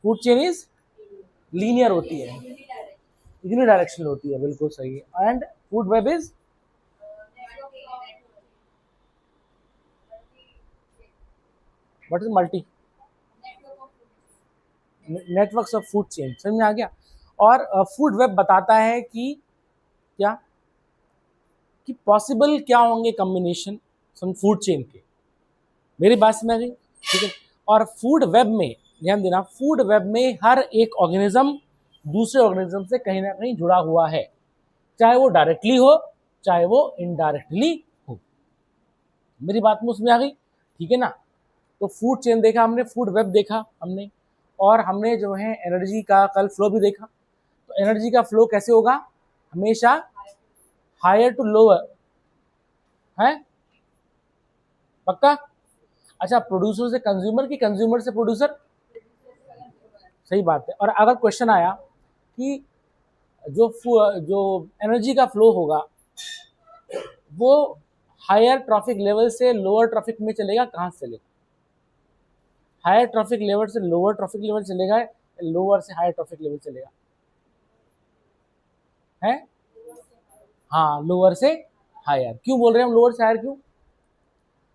Food chain is linear होती है, unidirectional होती है, बिल्कुल सही है। And food web is what is multi networks of food chain, समझ में आ गया। और फूड वेब बताता है कि क्या कि पॉसिबल क्या होंगे कॉम्बिनेशन सम फूड चेन के। मेरी बात समझ आ गई, ठीक है। और फूड वेब में ध्यान देना, फूड वेब में हर एक ऑर्गेनिज्म दूसरे ऑर्गेनिज्म से कहीं ना कहीं जुड़ा हुआ है, चाहे वो डायरेक्टली हो चाहे वो इनडायरेक्टली हो। मेरी बात में उसमें आ गई, ठीक है ना। तो फूड चेन देखा हमने, फूड वेब देखा हमने, और हमने जो है एनर्जी का कल फ्लो भी देखा। तो एनर्जी का फ्लो कैसे होगा, हमेशा हायर टू लोअर है, पक्का। अच्छा, प्रोड्यूसर से कंज्यूमर की कंज्यूमर से प्रोड्यूसर, सही बात है। और अगर क्वेश्चन आया कि जो एनर्जी का फ्लो होगा वो हायर ट्रैफिक लेवल से लोअर ट्रैफिक में चलेगा, कहाँ से चलेगा, हायर ट्रैफिक लेवल से लोअर ट्रैफिक लेवल चलेगा, लोअर से हायर ट्रैफिक लेवल चलेगा, है। हाँ, लोअर से हायर। क्यों बोल रहे हैं हम लोअर से हायर, क्यों,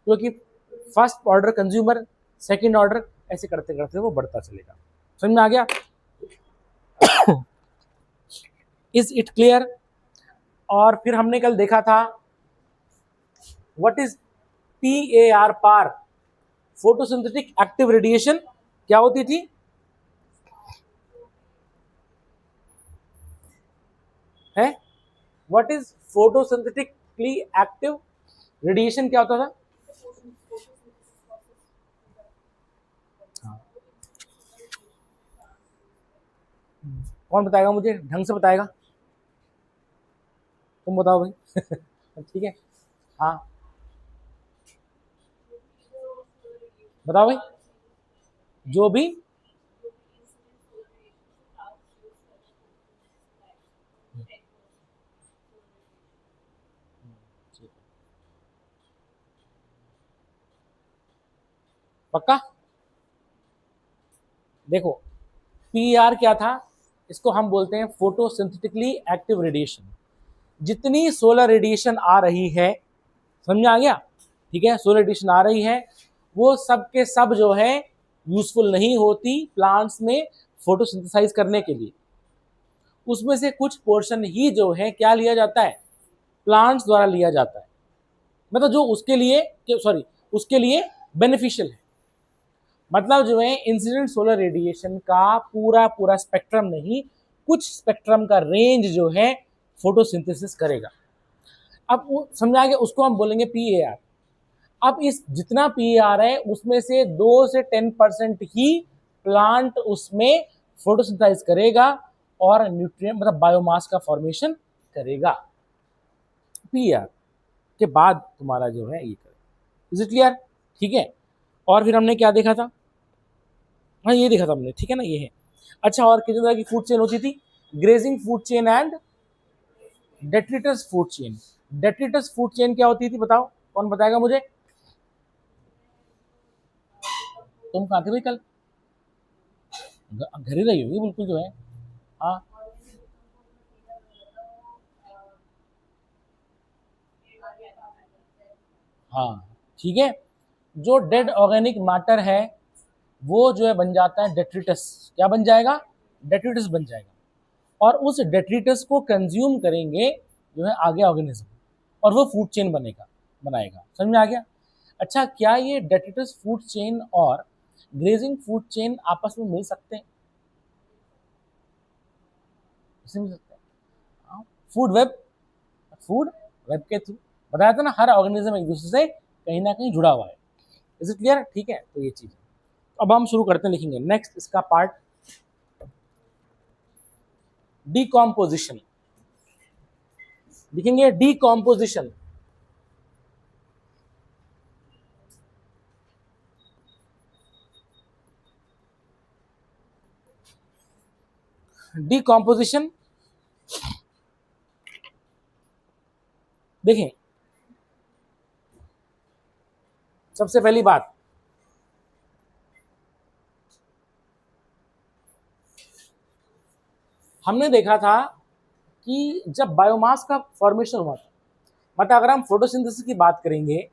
क्योंकि first order consumer, second order, ऐसे करते करते वो बढ़ता चलेगा। समझ में आ गया। Is it clear. और फिर हमने कल देखा था what is PAR, PAR, photosynthetic active radiation क्या होती थी, है। What is photosynthetically active radiation, क्या होता था। हाँ। कौन बताएगा मुझे, ढंग से बताएगा, तुम बताओ भाई। ठीक है, हाँ बताओ भाई। जो भी पक्का। देखो, PAR क्या था, इसको हम बोलते हैं फोटोसिंथेटिकली एक्टिव रेडिएशन। जितनी सोलर रेडिएशन आ रही है, समझ में आ गया, ठीक है, सोलर रेडिएशन आ रही है वो सब के सब जो है यूजफुल नहीं होती प्लांट्स में फोटोसिंथेसाइज करने के लिए। उसमें से कुछ पोर्शन ही जो है क्या लिया जाता है, प्लांट्स द्वारा लिया जाता है, मतलब जो उसके लिए, सॉरी, उसके लिए बेनिफिशियल है। मतलब जो है इंसिडेंट सोलर रेडिएशन का पूरा पूरा स्पेक्ट्रम नहीं, कुछ स्पेक्ट्रम का रेंज जो है फोटोसिंथेसिस करेगा। अब वो समझा गया, उसको हम बोलेंगे PAR। अब इस जितना PAR है उसमें से 2 से 10% ही प्लांट उसमें फोटोसिंथेसाइज करेगा और न्यूट्रिएंट मतलब बायोमास का फॉर्मेशन करेगा। PAR के बाद तुम्हारा जो है ये करेगा। इज इट क्लियर, ठीक है। और फिर हमने क्या देखा था, हाँ ये देखा था हमने, ठीक है ना, ये है। अच्छा, और कितने तरह की फूड चेन होती थी, grazing food chain and detritus food chain. Detritus food chain क्या होती थी बताओ, कौन बताएगा मुझे। तुम कहाँ थे भाई कल, घर ही रही होगी बिल्कुल जो है। हाँ हाँ, ठीक है। जो डेड ऑर्गेनिक मैटर है वो जो है बन जाता है डेट्रिटस, क्या बन जाएगा, डेट्रिटस बन जाएगा। और उस डेट्रिटस को कंज्यूम करेंगे जो है आगे ऑर्गेनिज्म, और वो फूड चेन बनेगा, बनाएगा। समझ में आ गया। अच्छा, क्या ये डेट्रिटस फूड चेन और ग्रेजिंग फूड चेन आपस में मिल सकते हैं, कैसे मिल सकते हैं। फूड वेब, फूड वेब के थ्रू बताया था ना, हर ऑर्गेनिज्म एक दूसरे से कहीं ना कहीं जुड़ा हुआ है। इज इट क्लियर, ठीक है। तो ये चीज अब हम शुरू करते हैं, लिखेंगे नेक्स्ट इसका पार्ट, डीकॉम्पोजिशन। लिखेंगे डीकॉम्पोजिशन। डीकॉम्पोजिशन, देखें, सबसे पहली बात, हमने देखा था कि जब बायोमास का फॉर्मेशन हुआ था, मतलब अगर हम फोटोसिंथेसिस की बात करेंगे,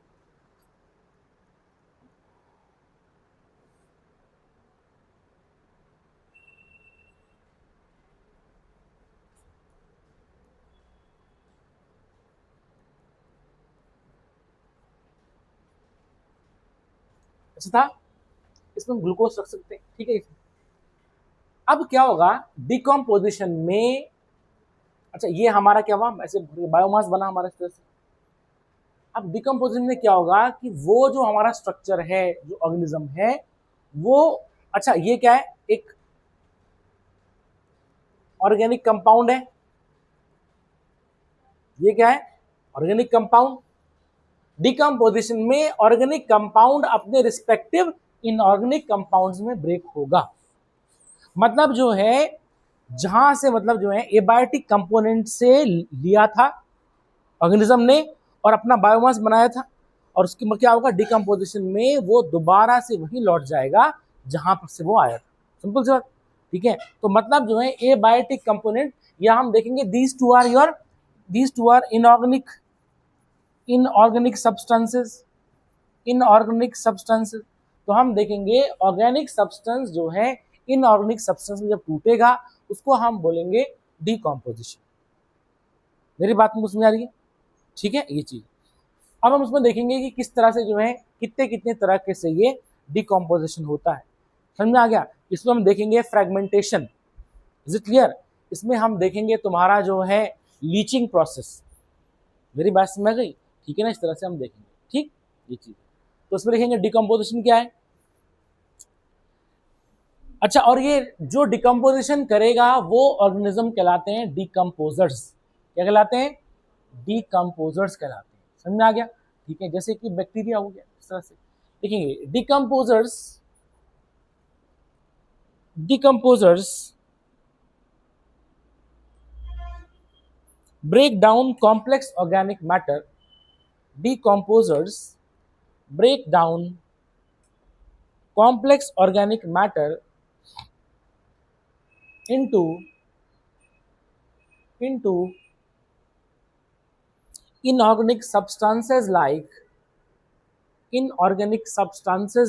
ऐसा था, इसमें ग्लूकोज रख सकते हैं, ठीक है। अब क्या होगा डिकम्पोजिशन में, अच्छा ये हमारा क्या हुआ, ऐसे बायोमास बना हमारा इस तरह से। अब डिकम्पोजिशन में क्या होगा कि वो जो हमारा स्ट्रक्चर है, जो ऑर्गेनिज्म है वो, अच्छा ये क्या है, एक ऑर्गेनिक कंपाउंड है, ये क्या है, ऑर्गेनिक कंपाउंड। डिकम्पोजिशन में ऑर्गेनिक कंपाउंड अपने रिस्पेक्टिव इनऑर्गेनिक कंपाउंड्स में ब्रेक होगा। मतलब जो है, जहां से मतलब जो है एबायोटिक कंपोनेंट से लिया था ऑर्गेनिज्म ने और अपना बायोमास बनाया था, और उसके में क्या होगा, डिकम्पोजिशन में वो दोबारा से वही लौट जाएगा जहां पर से वो आया था। सिंपल सी बात, ठीक है। तो मतलब जो है एबायोटिक कंपोनेंट, या हम देखेंगे these two are inorganic substances, inorganic substances. तो हम देखेंगे ऑर्गेनिक सब्सटेंस जो है इनऑर्गेनिक सब्सटेंस में जब टूटेगा उसको हम बोलेंगे डिकम्पोजिशन। मेरी बात मुझे समझ आ रही है, ठीक है ये चीज। अब हम उसमें देखेंगे कि किस तरह से जो है कितने कितने तरह के से ये डिकम्पोजिशन होता है, समझ में आ गया। इसमें हम देखेंगे फ्रेगमेंटेशन, इज इट क्लियर। इसमें हम देखेंगे तुम्हारा जो है लीचिंग प्रोसेस, मेरी बात समझ गई, ठीक है ना, इस तरह से हम देखेंगे, ठीक ये चीज। तो उसमें देखेंगे डिकम्पोजिशन क्या है। अच्छा, और ये जो डिकम्पोजिशन करेगा वो ऑर्गेनिज्म कहलाते हैं डिकम्पोजर्स। क्या कहलाते हैं, डिकम्पोजर्स कहलाते हैं, समझ में आ गया, ठीक है। जैसे कि बैक्टीरिया हो गया, इस तरह से देखेंगे decomposers. Decomposers break down complex organic matter. Decomposers break down complex organic matter into inorganic substances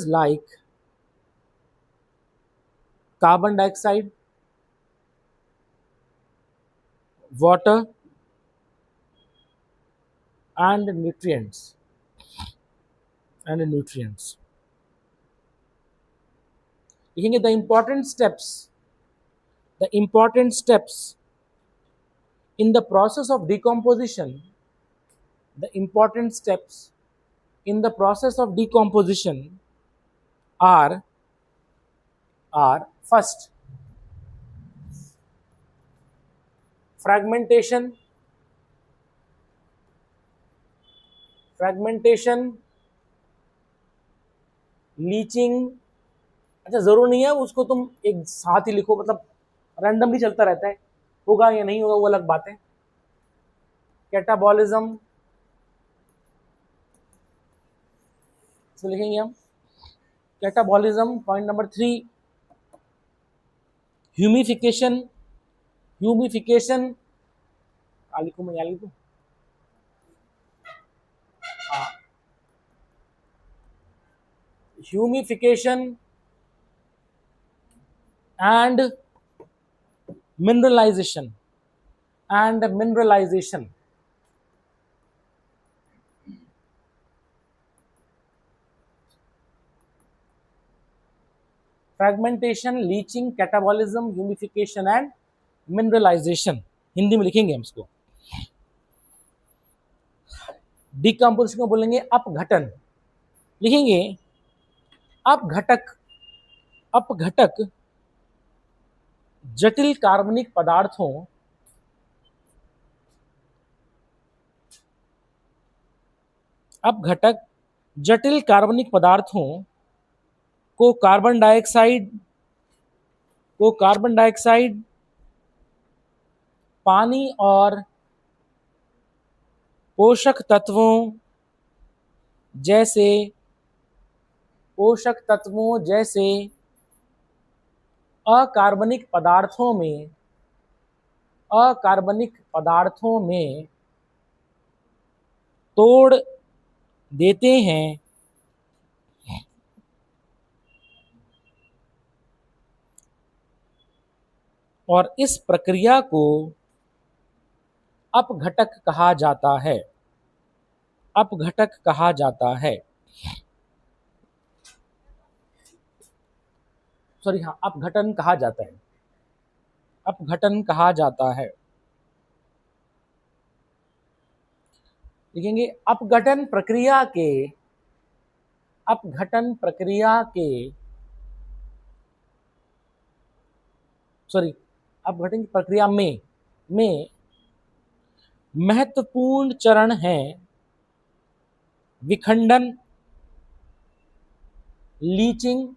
like carbon dioxide, water, and nutrients. देखेंगे the important steps in the process of decomposition. The important steps in the process of decomposition are first fragmentation leaching. अच्छा जरूर नहीं है उसको तुम एक साथ ही लिखो, मतलब रैंडमली चलता रहता है, होगा या नहीं होगा वो अलग बात है। कैटाबॉलिज्म लिखेंगे हम, कैटाबॉलिज्म। पॉइंट नंबर 3 ह्यूमिफिकेशन लिखूं मैं, यहाँ लिखूं, humification and mineralization fragmentation, leaching, catabolism, humification and mineralization, Hindi में लिखेंगे हम इसको। डिकम्पोजिशन को बोलेंगे अपघटन, लिखेंगे अपघटक जटिल कार्बनिक पदार्थों को कार्बन डाइऑक्साइड, पानी और पोषक तत्वों जैसे अकार्बनिक पदार्थों में अकार्बनिक पदार्थों में तोड़ देते हैं और इस प्रक्रिया को अपघटक कहा जाता है। अपघटक कहा जाता है, सॉरी हाँ, अपघटन कहा जाता है। अपघटन कहा जाता है। देखेंगे अपघटन प्रक्रिया के सॉरी अपघटन की प्रक्रिया में महत्वपूर्ण चरण है विखंडन, लीचिंग,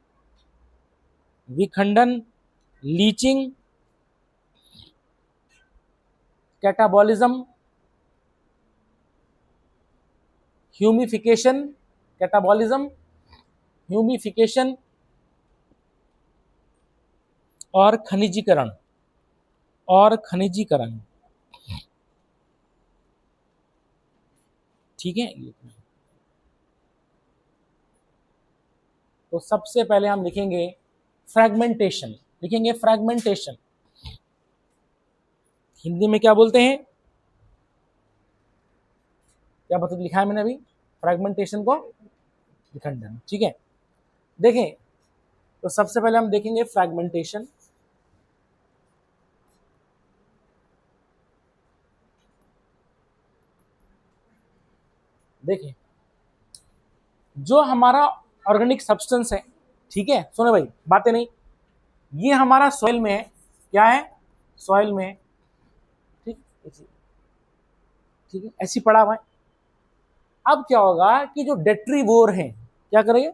कैटाबॉलिज्म, ह्यूमिफिकेशन और खनिजीकरण। ठीक है। तो सबसे पहले हम लिखेंगे फ्रैगमेंटेशन। हिंदी में क्या बोलते हैं, क्या बता लिखा है मैंने अभी, फ्रैगमेंटेशन को विखंडन। ठीक है, देखें तो सबसे पहले हम देखेंगे फ्रैगमेंटेशन। देखें जो हमारा ऑर्गेनिक सब्सटेंस है, ठीक है, सुनो भाई बातें नहीं, ये हमारा सॉइल में है, क्या है, सॉइल में है, ठीक है, ऐसी पड़ा हुआ है। अब क्या होगा कि जो डेट्रीवोर हैं क्या करेंगे,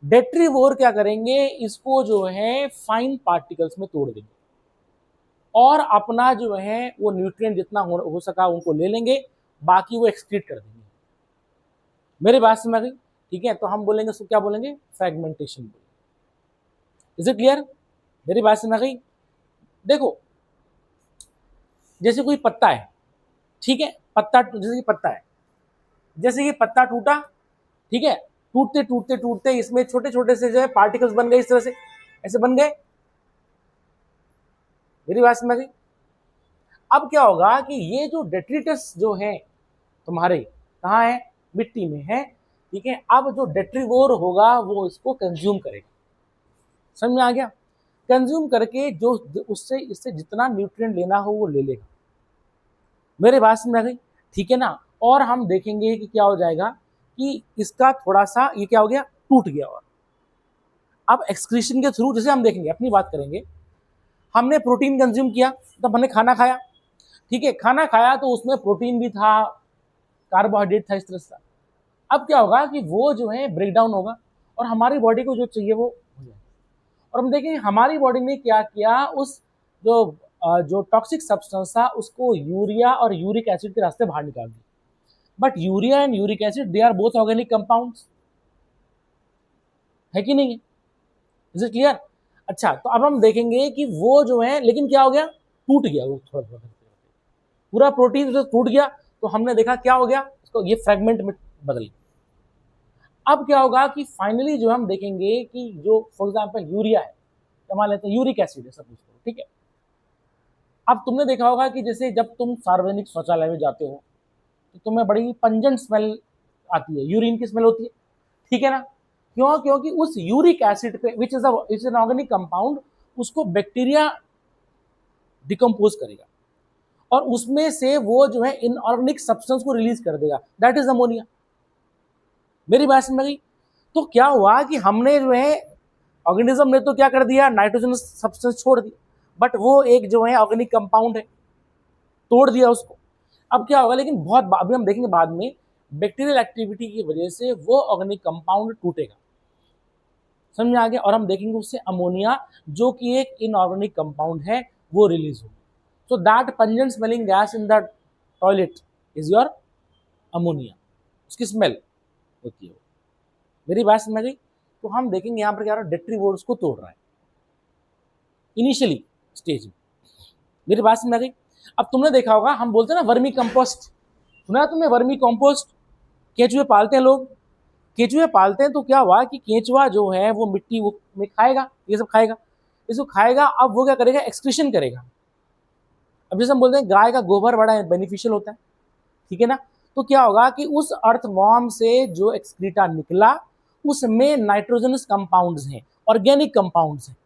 डेट्रीवोर क्या करेंगे, इसको जो है फाइन पार्टिकल्स में तोड़ देंगे और अपना जो है वो न्यूट्रिएंट जितना हो सका उनको ले लेंगे, बाकी वो एक्सक्रीट कर देंगे। मेरी बात समझ गई, ठीक है। तो हम बोलेंगे उसको क्या बोलेंगे, फ्रैगमेंटेशन। इज इट क्लियर, मेरी बात समझ गई। देखो जैसे कोई पत्ता है, ठीक है, पत्ता जैसे कि पत्ता है, जैसे कि पत्ता टूटा, ठीक है, टूटते टूटते टूटते इसमें छोटे छोटे से जो है पार्टिकल्स बन गए, इस तरह से ऐसे बन गए। मेरी बात समझ गई। अब क्या होगा कि ये जो डेट्रिटस जो है तुम्हारे कहाँ है, मिट्टी में है, ठीक है। अब जो डेट्रीवोर होगा वो इसको कंज्यूम करेगा, समझ में आ गया, कंज्यूम करके जो उससे इससे जितना न्यूट्रिएंट लेना हो वो ले लेगा। मेरे बात समझ आ गई, ठीक है ना। और हम देखेंगे कि क्या हो जाएगा कि इसका थोड़ा सा ये क्या हो गया, टूट गया। और अब एक्सक्रीशन के थ्रू जैसे हम देखेंगे, अपनी बात करेंगे, हमने प्रोटीन कंज्यूम किया, तब हमने खाना खाया, ठीक है, खाना खाया तो उसमें प्रोटीन भी था, कार्बोहाइड्रेट था, इस तरह से। अब क्या होगा कि वो जो है ब्रेक डाउन होगा और हमारी बॉडी को जो चाहिए वो हो जाएगा। और हम देखेंगे हमारी बॉडी ने क्या किया, उस जो टॉक्सिक सब्सटेंस था उसको यूरिया और यूरिक एसिड के रास्ते बाहर निकाल दिया। But urea and uric acid they are both organic compounds, है कि नहीं है, इज इट क्लियर। अच्छा, तो अब हम देखेंगे कि वो जो है, लेकिन क्या हो गया, टूट गया वो थोड़ा थोड़ा, पूरा प्रोटीन जो टूट गया, तो हमने देखा क्या हो गया, इसको ये फ्रेगमेंट में बदल गया। अब क्या होगा कि फाइनली जो हम देखेंगे कि जो फॉर एग्जाम्पल यूरिया है, मान लेते हैं यूरिक एसिड है सब कुछ, ठीक है। अब तुमने देखा होगा कि जैसे जब तुम सार्वजनिक शौचालय में जाते हो तो तुम्हें बड़ी पंजेंट स्मेल आती है, यूरिन की स्मेल होती है, ठीक है ना। क्यों, क्योंकि उस यूरिक एसिड पे which is an organic compound, उसको बैक्टीरिया डिकम्पोज करेगा और उसमें से वो जो है इनऑर्गेनिक सब्सटेंस को रिलीज कर देगा, दैट इज अमोनिया। मेरी बात समझ गई। तो क्या हुआ कि हमने जो है ऑर्गेनिज्म ने तो क्या कर दिया, नाइट्रोजन सब्सटेंस छोड़ दी, बट वो एक जो है ऑर्गेनिक कंपाउंड है, तोड़ दिया उसको। अब क्या होगा, लेकिन बहुत अभी हम देखेंगे बाद में, बैक्टीरियल एक्टिविटी की वजह से वो ऑर्गेनिक कंपाउंड टूटेगा, समझ में आ गया। और हम देखेंगे उससे अमोनिया जो कि एक इनऑर्गेनिक कंपाउंड है वो रिलीज होगा। So that pungent smelling gas in the toilet is your ammonia, उसकी स्मेल होती है। मेरी बात समझ गई। तो हम देखेंगे यहाँ पर क्या रहा है, डेट्रीवोर्स को तोड़ रहा है इनिशियली स्टेज में। मेरी बात समझ गई। अब तुमने देखा होगा, हम बोलते हैं ना वर्मी कंपोस्ट, सुना है तुमने वर्मी कंपोस्ट? केंचुए पालते हैं लोग, केंचुए पालते हैं तो क्या हुआ कि केंचुआ जो है वो मिट्टी वो में खाएगा, ये सब खाएगा, इसको खाएगा, अब वो क्या करेगा, एक्सक्रीशन करेगा। अब जैसे हम बोलते हैं गाय का गोबर बड़ा बेनिफिशियल होता है, ठीक है ना, तो क्या होगा कि उस अर्थवॉर्म से जो एक्सक्रीटा निकला उसमें नाइट्रोजनस कंपाउंड्स हैं, ऑर्गेनिक कंपाउंड्स हैं,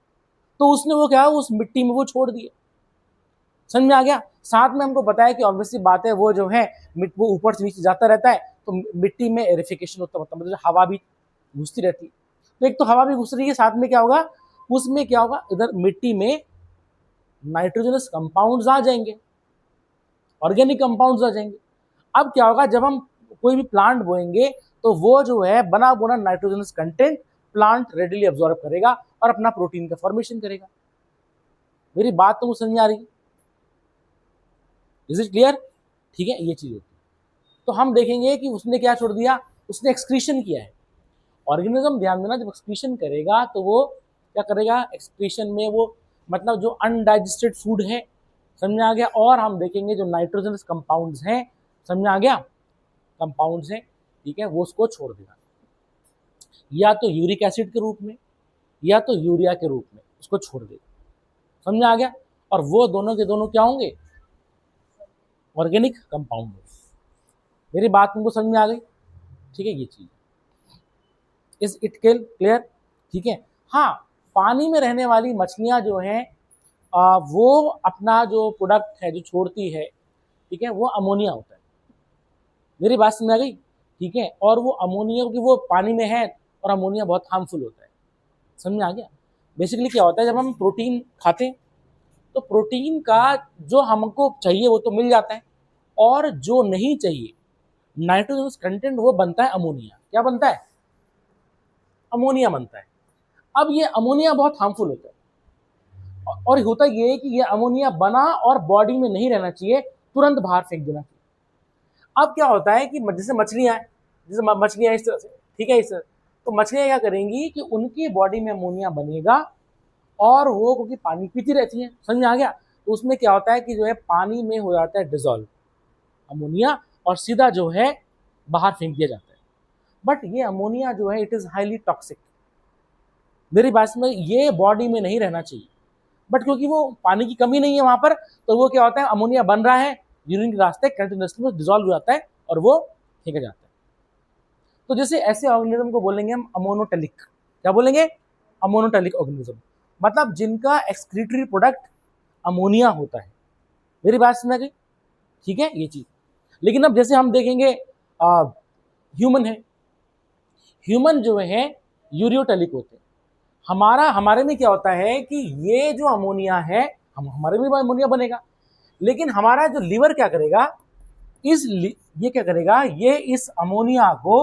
तो उसने वो क्या उस मिट्टी में वो छोड़ दिए। समझ में आ गया? साथ में हमको बताया कि ऑब्वियसली बात है वो जो है वो ऊपर से नीचे जाता रहता है, तो मिट्टी में एरिफिकेशन होता है, मतलब हवा भी घुसती रहती है। तो एक तो हवा भी घुस रही है, साथ में क्या होगा, उसमें क्या होगा, इधर मिट्टी में नाइट्रोजनस कंपाउंड्स आ जाएंगे, ऑर्गेनिक कंपाउंड्स आ जाएंगे। अब क्या होगा, जब हम कोई भी प्लांट बोएंगे तो वो जो है बना बोना nitrogenous content plant readily absorb करेगा और अपना प्रोटीन का फॉर्मेशन करेगा। मेरी बात तो समझ में आ रही है? Is it clear? ठीक है, ये चीज होती है। तो हम देखेंगे कि उसने क्या छोड़ दिया, उसने एक्सक्रीशन किया है। ऑर्गेनिज्म, ध्यान देना, जब एक्सक्रीशन करेगा तो वो क्या करेगा, एक्सक्रीशन में वो मतलब जो अनडाइजेस्टेड फूड है, समझ में आ गया, और हम देखेंगे जो नाइट्रोजनस कंपाउंड्स हैं, समझ में आ गया, कंपाउंड्स हैं, ठीक है, वो उसको छोड़ देगा, या तो यूरिक एसिड के रूप में या तो यूरिया के रूप में उसको छोड़ देगा। समझ में आ गया? और वो दोनों के दोनों क्या होंगे, ऑर्गेनिक कंपाउंड। मेरी बात तुमको समझ में आ गई? ठीक है, ये चीज इज इट क्लियर? ठीक है। हाँ, पानी में रहने वाली मछलियां जो हैं वो अपना जो प्रोडक्ट है जो छोड़ती है, ठीक है, वो अमोनिया होता है। मेरी बात समझ में आ गई? ठीक है, और वो अमोनिया की वो पानी में है, और अमोनिया बहुत हार्मफुल होता है। समझ में आ गया? बेसिकली क्या होता है, जब हम प्रोटीन खाते हैं तो प्रोटीन का जो हमको चाहिए वो तो मिल जाता है, और जो नहीं चाहिए नाइट्रोजनस कंटेंट वो बनता है अमोनिया। क्या बनता है? अमोनिया बनता है। अब ये अमोनिया बहुत हार्मफुल होता है, और होता ये है कि ये अमोनिया बना और बॉडी में नहीं रहना चाहिए, तुरंत बाहर फेंक देना चाहिए। अब क्या होता है कि जैसे मछलियां इस तरह से, ठीक है, इस तरह, तो मछलियां क्या करेंगी कि उनकी बॉडी में अमोनिया बनेगा, और वो क्योंकि पानी पीती रहती है, समझ में आ गया, तो उसमें क्या होता है कि जो है पानी में हो जाता है डिजोल्व अमोनिया, और सीधा जो है बाहर फेंक दिया जाता है। बट ये अमोनिया जो है इट इज हाईली टॉक्सिक। मेरी बात में ये बॉडी में नहीं रहना चाहिए, बट क्योंकि वो पानी की कमी नहीं है वहां पर, तो वो क्या होता है, अमोनिया बन रहा है यूरिन के रास्ते कंटिन्यूसली में डिजोल्व हो जाता है और वो फेंका जाता है। तो जैसे ऐसे ऑर्गेनिज्म को बोलेंगे हम अमोनोटेलिक। क्या बोलेंगे? अमोनोटेलिक ऑर्गेनिज्म, मतलब जिनका एक्सक्रीटरी प्रोडक्ट अमोनिया होता है। मेरी बात समझ गई? ठीक है, ये चीज। लेकिन अब जैसे हम देखेंगे ह्यूमन है, ह्यूमन जो है यूरियोटेलिक होते हैं। हमारे में क्या होता है कि ये जो अमोनिया है, हमारे में अमोनिया बनेगा, लेकिन हमारा जो लीवर क्या करेगा, ये क्या करेगा, ये इस अमोनिया को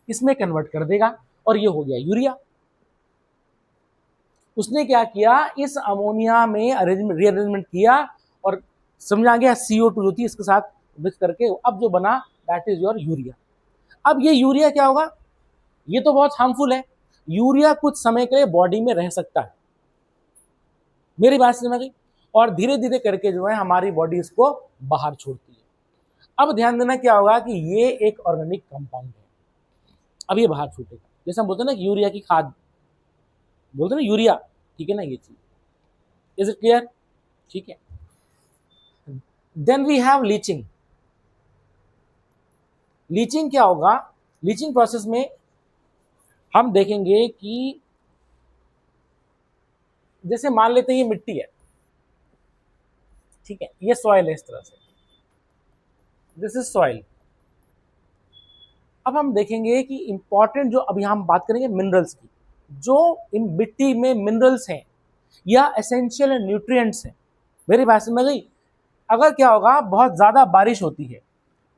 इसमें कन्वर्ट कर देगा, और ये हो गया यूरिया। उसने क्या किया, इस अमोनिया में रीअरेंजमेंट किया, और समझ आ गया, CO2 जो थी इसके साथ मिक्स करके अब जो बना दैट इज योर यूरिया। अब ये यूरिया क्या होगा, ये तो बहुत हार्मफुल है। यूरिया कुछ समय के लिए बॉडी में रह सकता है, मेरी बात समझ गई, और धीरे धीरे करके जो है हमारी बॉडी इसको बाहर छोड़ती है। अब ध्यान देना क्या होगा कि ये एक ऑर्गेनिक कंपाउंड है, अब ये बाहर छूटेगा। जैसे हम बोलते हैं ना यूरिया की खाद, बोलते हैं ना यूरिया, ठीक है ना, ये चीज। Is it clear? ठीक है। Then we have leaching. Leaching क्या होगा, लीचिंग प्रोसेस में हम देखेंगे कि जैसे मान लेते हैं ये मिट्टी है, ठीक है, ये सॉइल है, इस तरह से दिस इज सॉइल। अब हम देखेंगे कि इंपॉर्टेंट जो अभी हम बात करेंगे मिनरल्स की, जो इन मिट्टी में मिनरल्स हैं या एसेंशियल न्यूट्रिएंट्स हैं। मेरी बात समझ गई? अगर क्या होगा, बहुत ज़्यादा बारिश होती है,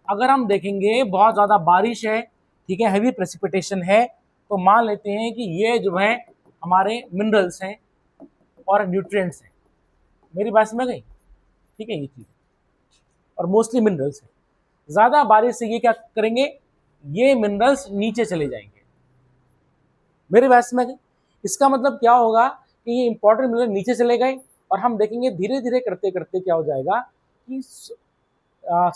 अगर हम देखेंगे बहुत ज़्यादा बारिश है, ठीक है, हैवी प्रेसिपिटेशन है, तो मान लेते हैं कि ये जो है हमारे मिनरल्स हैं और न्यूट्रिएंट्स हैं। मेरी बात समझ गई? ठीक है, ये चीज़, और मोस्टली मिनरल्स है। ज़्यादा बारिश से ये क्या करेंगे, ये मिनरल्स नीचे चले जाएंगे। मेरी बात समझ गई? इसका मतलब क्या होगा कि ये इंपॉर्टेंट मिनरल नीचे चले गए, और हम देखेंगे धीरे धीरे करते करते क्या हो जाएगा कि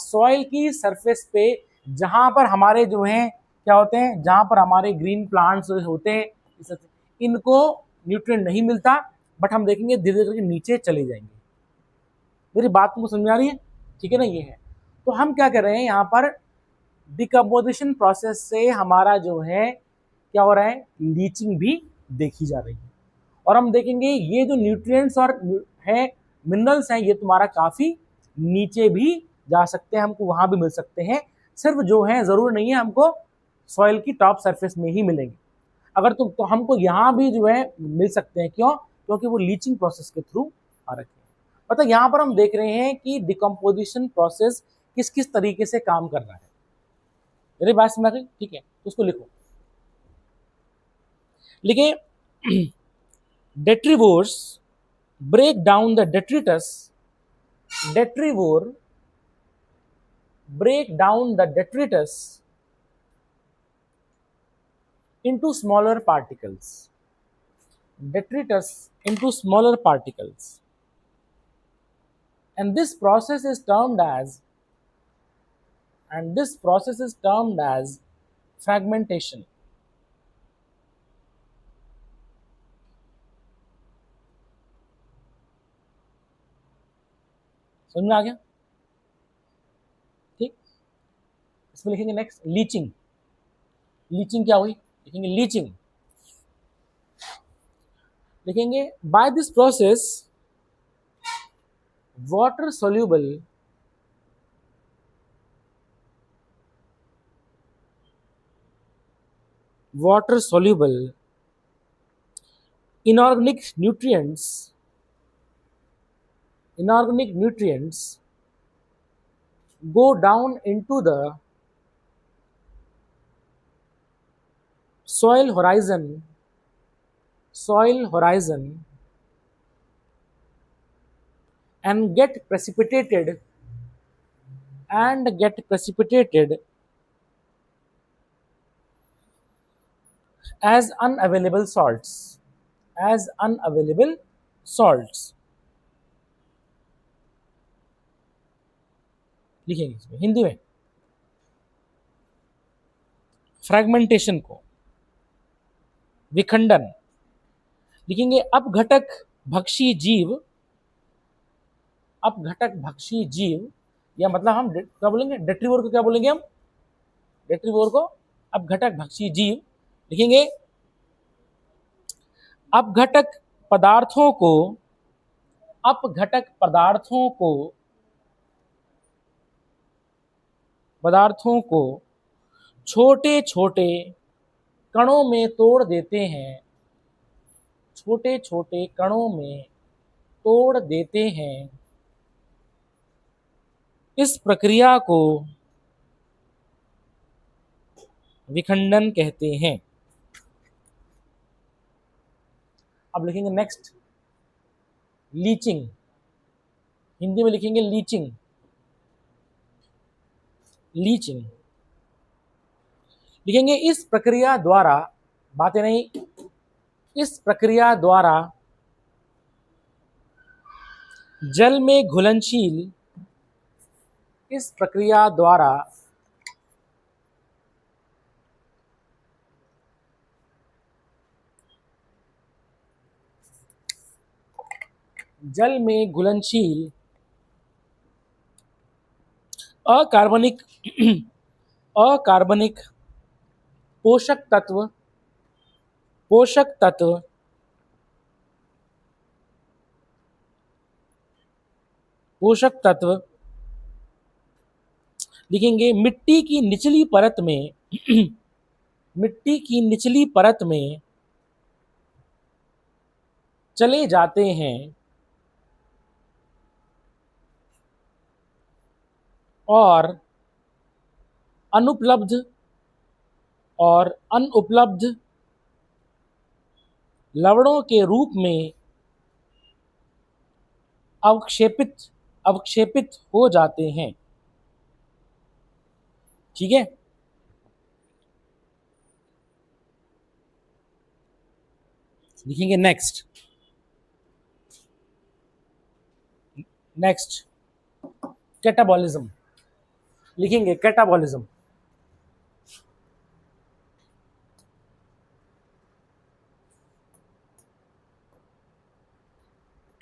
सॉइल की सरफेस पे जहाँ पर हमारे जो हैं क्या होते हैं, जहाँ पर हमारे ग्रीन प्लांट्स होते हैं, इनको न्यूट्रिएंट नहीं मिलता, बट हम देखेंगे धीरे धीरे करके नीचे चले जाएंगे। मेरी बात तुमको समझ आ रही है? ठीक है ना? ये है। तो हम क्या कर रहे हैं यहाँ पर, डिकम्पोजिशन प्रोसेस से हमारा जो है क्या हो रहा है, लीचिंग भी देखी जा रही है। और हम देखेंगे ये जो न्यूट्रिएंट्स और है मिनरल्स हैं, ये तुम्हारा काफ़ी नीचे भी जा सकते हैं, हमको वहाँ भी मिल सकते हैं, सिर्फ जो है ज़रूर नहीं है हमको सॉइल की टॉप सरफेस में ही मिलेंगे। अगर तुम तो हमको यहाँ भी जो है मिल सकते हैं, क्यों? क्योंकि वो लीचिंग प्रोसेस के थ्रू आ रखे हैं। मतलब यहाँ पर हम देख रहे हैं कि डिकम्पोजिशन प्रोसेस किस किस तरीके से काम कर रहा है। मेरी बात समझ गई? ठीक है, तो उसको लिखो। लिखिए, detrivores break down the detritus. Detrivore break down the detritus into smaller particles. Detritus into smaller particles, and this process is termed as fragmentation. समझ में आ गया? ठीक, इसमें लिखेंगे नेक्स्ट लीचिंग। लीचिंग क्या हुई? लिखेंगे लीचिंग, लिखेंगे by this process water soluble inorganic nutrients go down into the soil horizon and get precipitated as unavailable salts. लिखेंगे इसमें हिंदी में फ्रैगमेंटेशन को, विखंडन। लिखेंगे अपघटक भक्षी जीव, या मतलब हम क्या बोलेंगे, डेट्रीवोर को क्या बोलेंगे हम? डेट्रीवोर को अपघटक भक्षी जीव। लिखेंगे अपघटक पदार्थों को छोटे छोटे कणों में तोड़ देते हैं। इस प्रक्रिया को विखंडन कहते हैं। अब लिखेंगे नेक्स्ट लीचिंग, हिंदी में लिखेंगे लीचिंग। लिखेंगे इस प्रक्रिया द्वारा, बातें नहीं, इस प्रक्रिया द्वारा जल में घुलनशील अकार्बनिक पोषक तत्व लिखेंगे मिट्टी की निचली परत में चले जाते हैं और अनुपलब्ध लवणों के रूप में अवक्षेपित हो जाते हैं। ठीक है, लिखेंगे नेक्स्ट नेक्स्ट कैटाबॉलिज्म, लिखेंगे catabolism.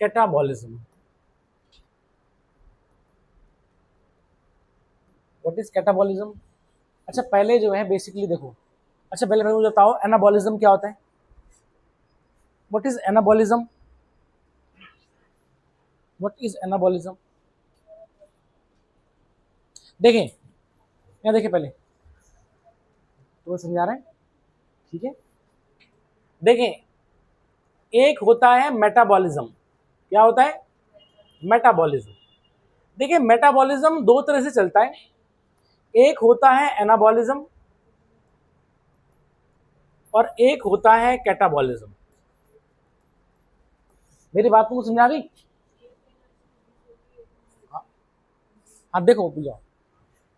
Catabolism, what is catabolism? अच्छा पहले जो है बेसिकली देखो, अच्छा पहले मुझे बताओ एनाबॉलिज्म क्या होता है? What is anabolism? What is anabolism? देखें यहाँ, देखें पहले तो समझा रहे हैं, ठीक है। देखें, एक होता है मेटाबॉलिज्म। क्या होता है? मेटाबॉलिज्म। देखिए मेटाबॉलिज्म दो तरह से चलता है, एक होता है एनाबॉलिज्म और एक होता है कैटाबॉलिज्म। मेरी बात को समझा गई? हाँ देखो भैया,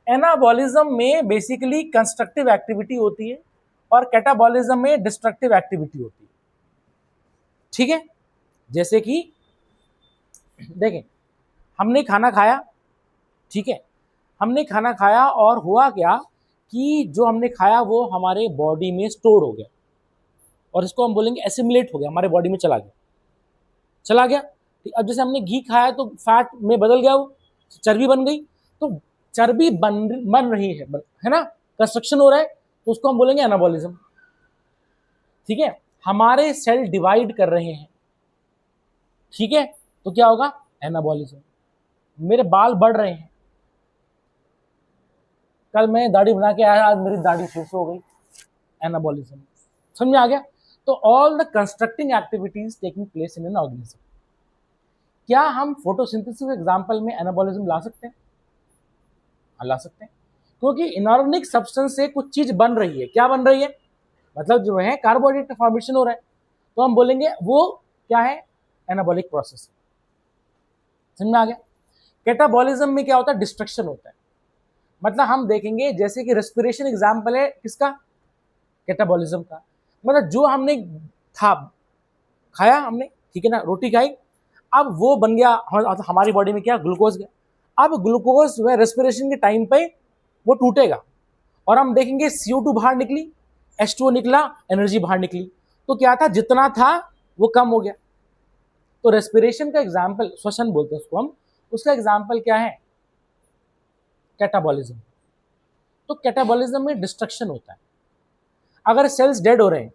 एनाबॉलिज्म में बेसिकली कंस्ट्रक्टिव एक्टिविटी होती है और कैटाबॉलिज्म में डिस्ट्रक्टिव एक्टिविटी होती है, ठीक है। जैसे कि देखें, हमने खाना खाया, ठीक है, हमने खाना खाया और हुआ क्या कि जो हमने खाया वो हमारे बॉडी में स्टोर हो गया और इसको हम बोलेंगे एसिमिलेट हो गया, हमारे बॉडी में चला गया, चला गया। ठीक, अब जैसे हमने घी खाया तो फैट में बदल गया, वो चर्बी बन गई, तो चर्बी बन रही है ना, कंस्ट्रक्शन हो रहा है, तो उसको हम बोलेंगे एनाबॉलिज्म, ठीक है। हमारे सेल डिवाइड कर रहे हैं, ठीक है, तो क्या होगा? एनाबॉलिज्म। मेरे बाल बढ़ रहे हैं, कल मैं दाढ़ी बना के आया, आज मेरी दाढ़ी फिर से हो गई, एनाबॉलिज्म। समझ में आ गया? तो all the constructing activities taking place in an organism. क्या हम फोटोसिंथेसिस एग्जांपल में एनाबॉलिज्म ला सकते हैं? हाँ ला सकते हैं, क्योंकि इनऑर्गेनिक सब्सटेंस से कुछ चीज बन रही है। क्या बन रही है? मतलब जो है कार्बोहाइड्रेट का फॉर्मेशन हो रहा है, तो हम बोलेंगे वो क्या है? Anabolic process. समझ में आ गया? कैटाबॉलिज्म में क्या होता है? डिस्ट्रक्शन होता है। मतलब हम देखेंगे जैसे कि रेस्पिरेशन एग्जाम्पल है किसका? कैटाबॉलिज्म का। मतलब जो हमने खाया हमने, ठीक है ना, रोटी खाई, अब वो बन गया हमारी बॉडी में क्या? ग्लूकोज गया। अब ग्लूकोज जो है रेस्पिरेशन के टाइम पे वो टूटेगा और हम देखेंगे CO2 बाहर निकली, H2O निकला, एनर्जी बाहर निकली। तो क्या था? जितना था वो कम हो गया। तो रेस्पिरेशन का एग्जाम्पल, श्वसन बोलते हैं उसको हम, उसका एग्जाम्पल क्या है? कैटाबॉलिज्म। तो कैटाबॉलिज्म में डिस्ट्रक्शन होता है। अगर सेल्स डेड हो रहे हैं,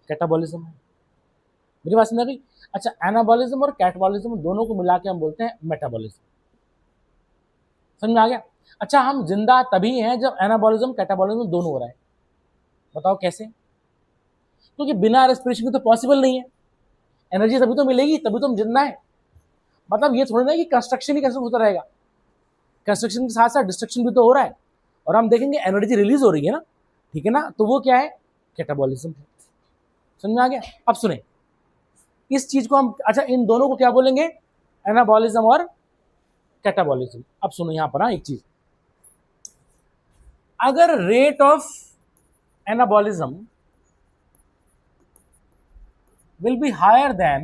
कैटाबॉलिज्म है। मेरी बात समझ गई? अच्छा, एनाबॉलिज्म और कैटाबॉलिज्म दोनों को मिला के हम बोलते हैं मेटाबॉलिज्म। समझ में आ गया? अच्छा, हम जिंदा तभी हैं जब एनाबॉलिज्म कैटाबॉलिज्म दोनों हो रहा है। बताओ कैसे? क्योंकि बिना रेस्पिरेशन के तो पॉसिबल नहीं है, एनर्जी तभी तो मिलेगी, तभी तो हम जिंदा है। मतलब ये थोड़ी ना कि कंस्ट्रक्शन ही कैसे होता रहेगा, कंस्ट्रक्शन के साथ साथ डिस्ट्रक्शन भी तो हो रहा है और हम देखेंगे एनर्जी रिलीज हो रही है ना, ठीक है ना, तो वो क्या है? कैटाबॉलिज्म है। समझ में आ गया? अब सुने इस चीज को हम, अच्छा इन दोनों को क्या बोलेंगे? एनाबॉलिज्म और कैटाबॉलिज्म। अब सुनो यहां पर एक चीज, अगर rate of anabolism will be higher than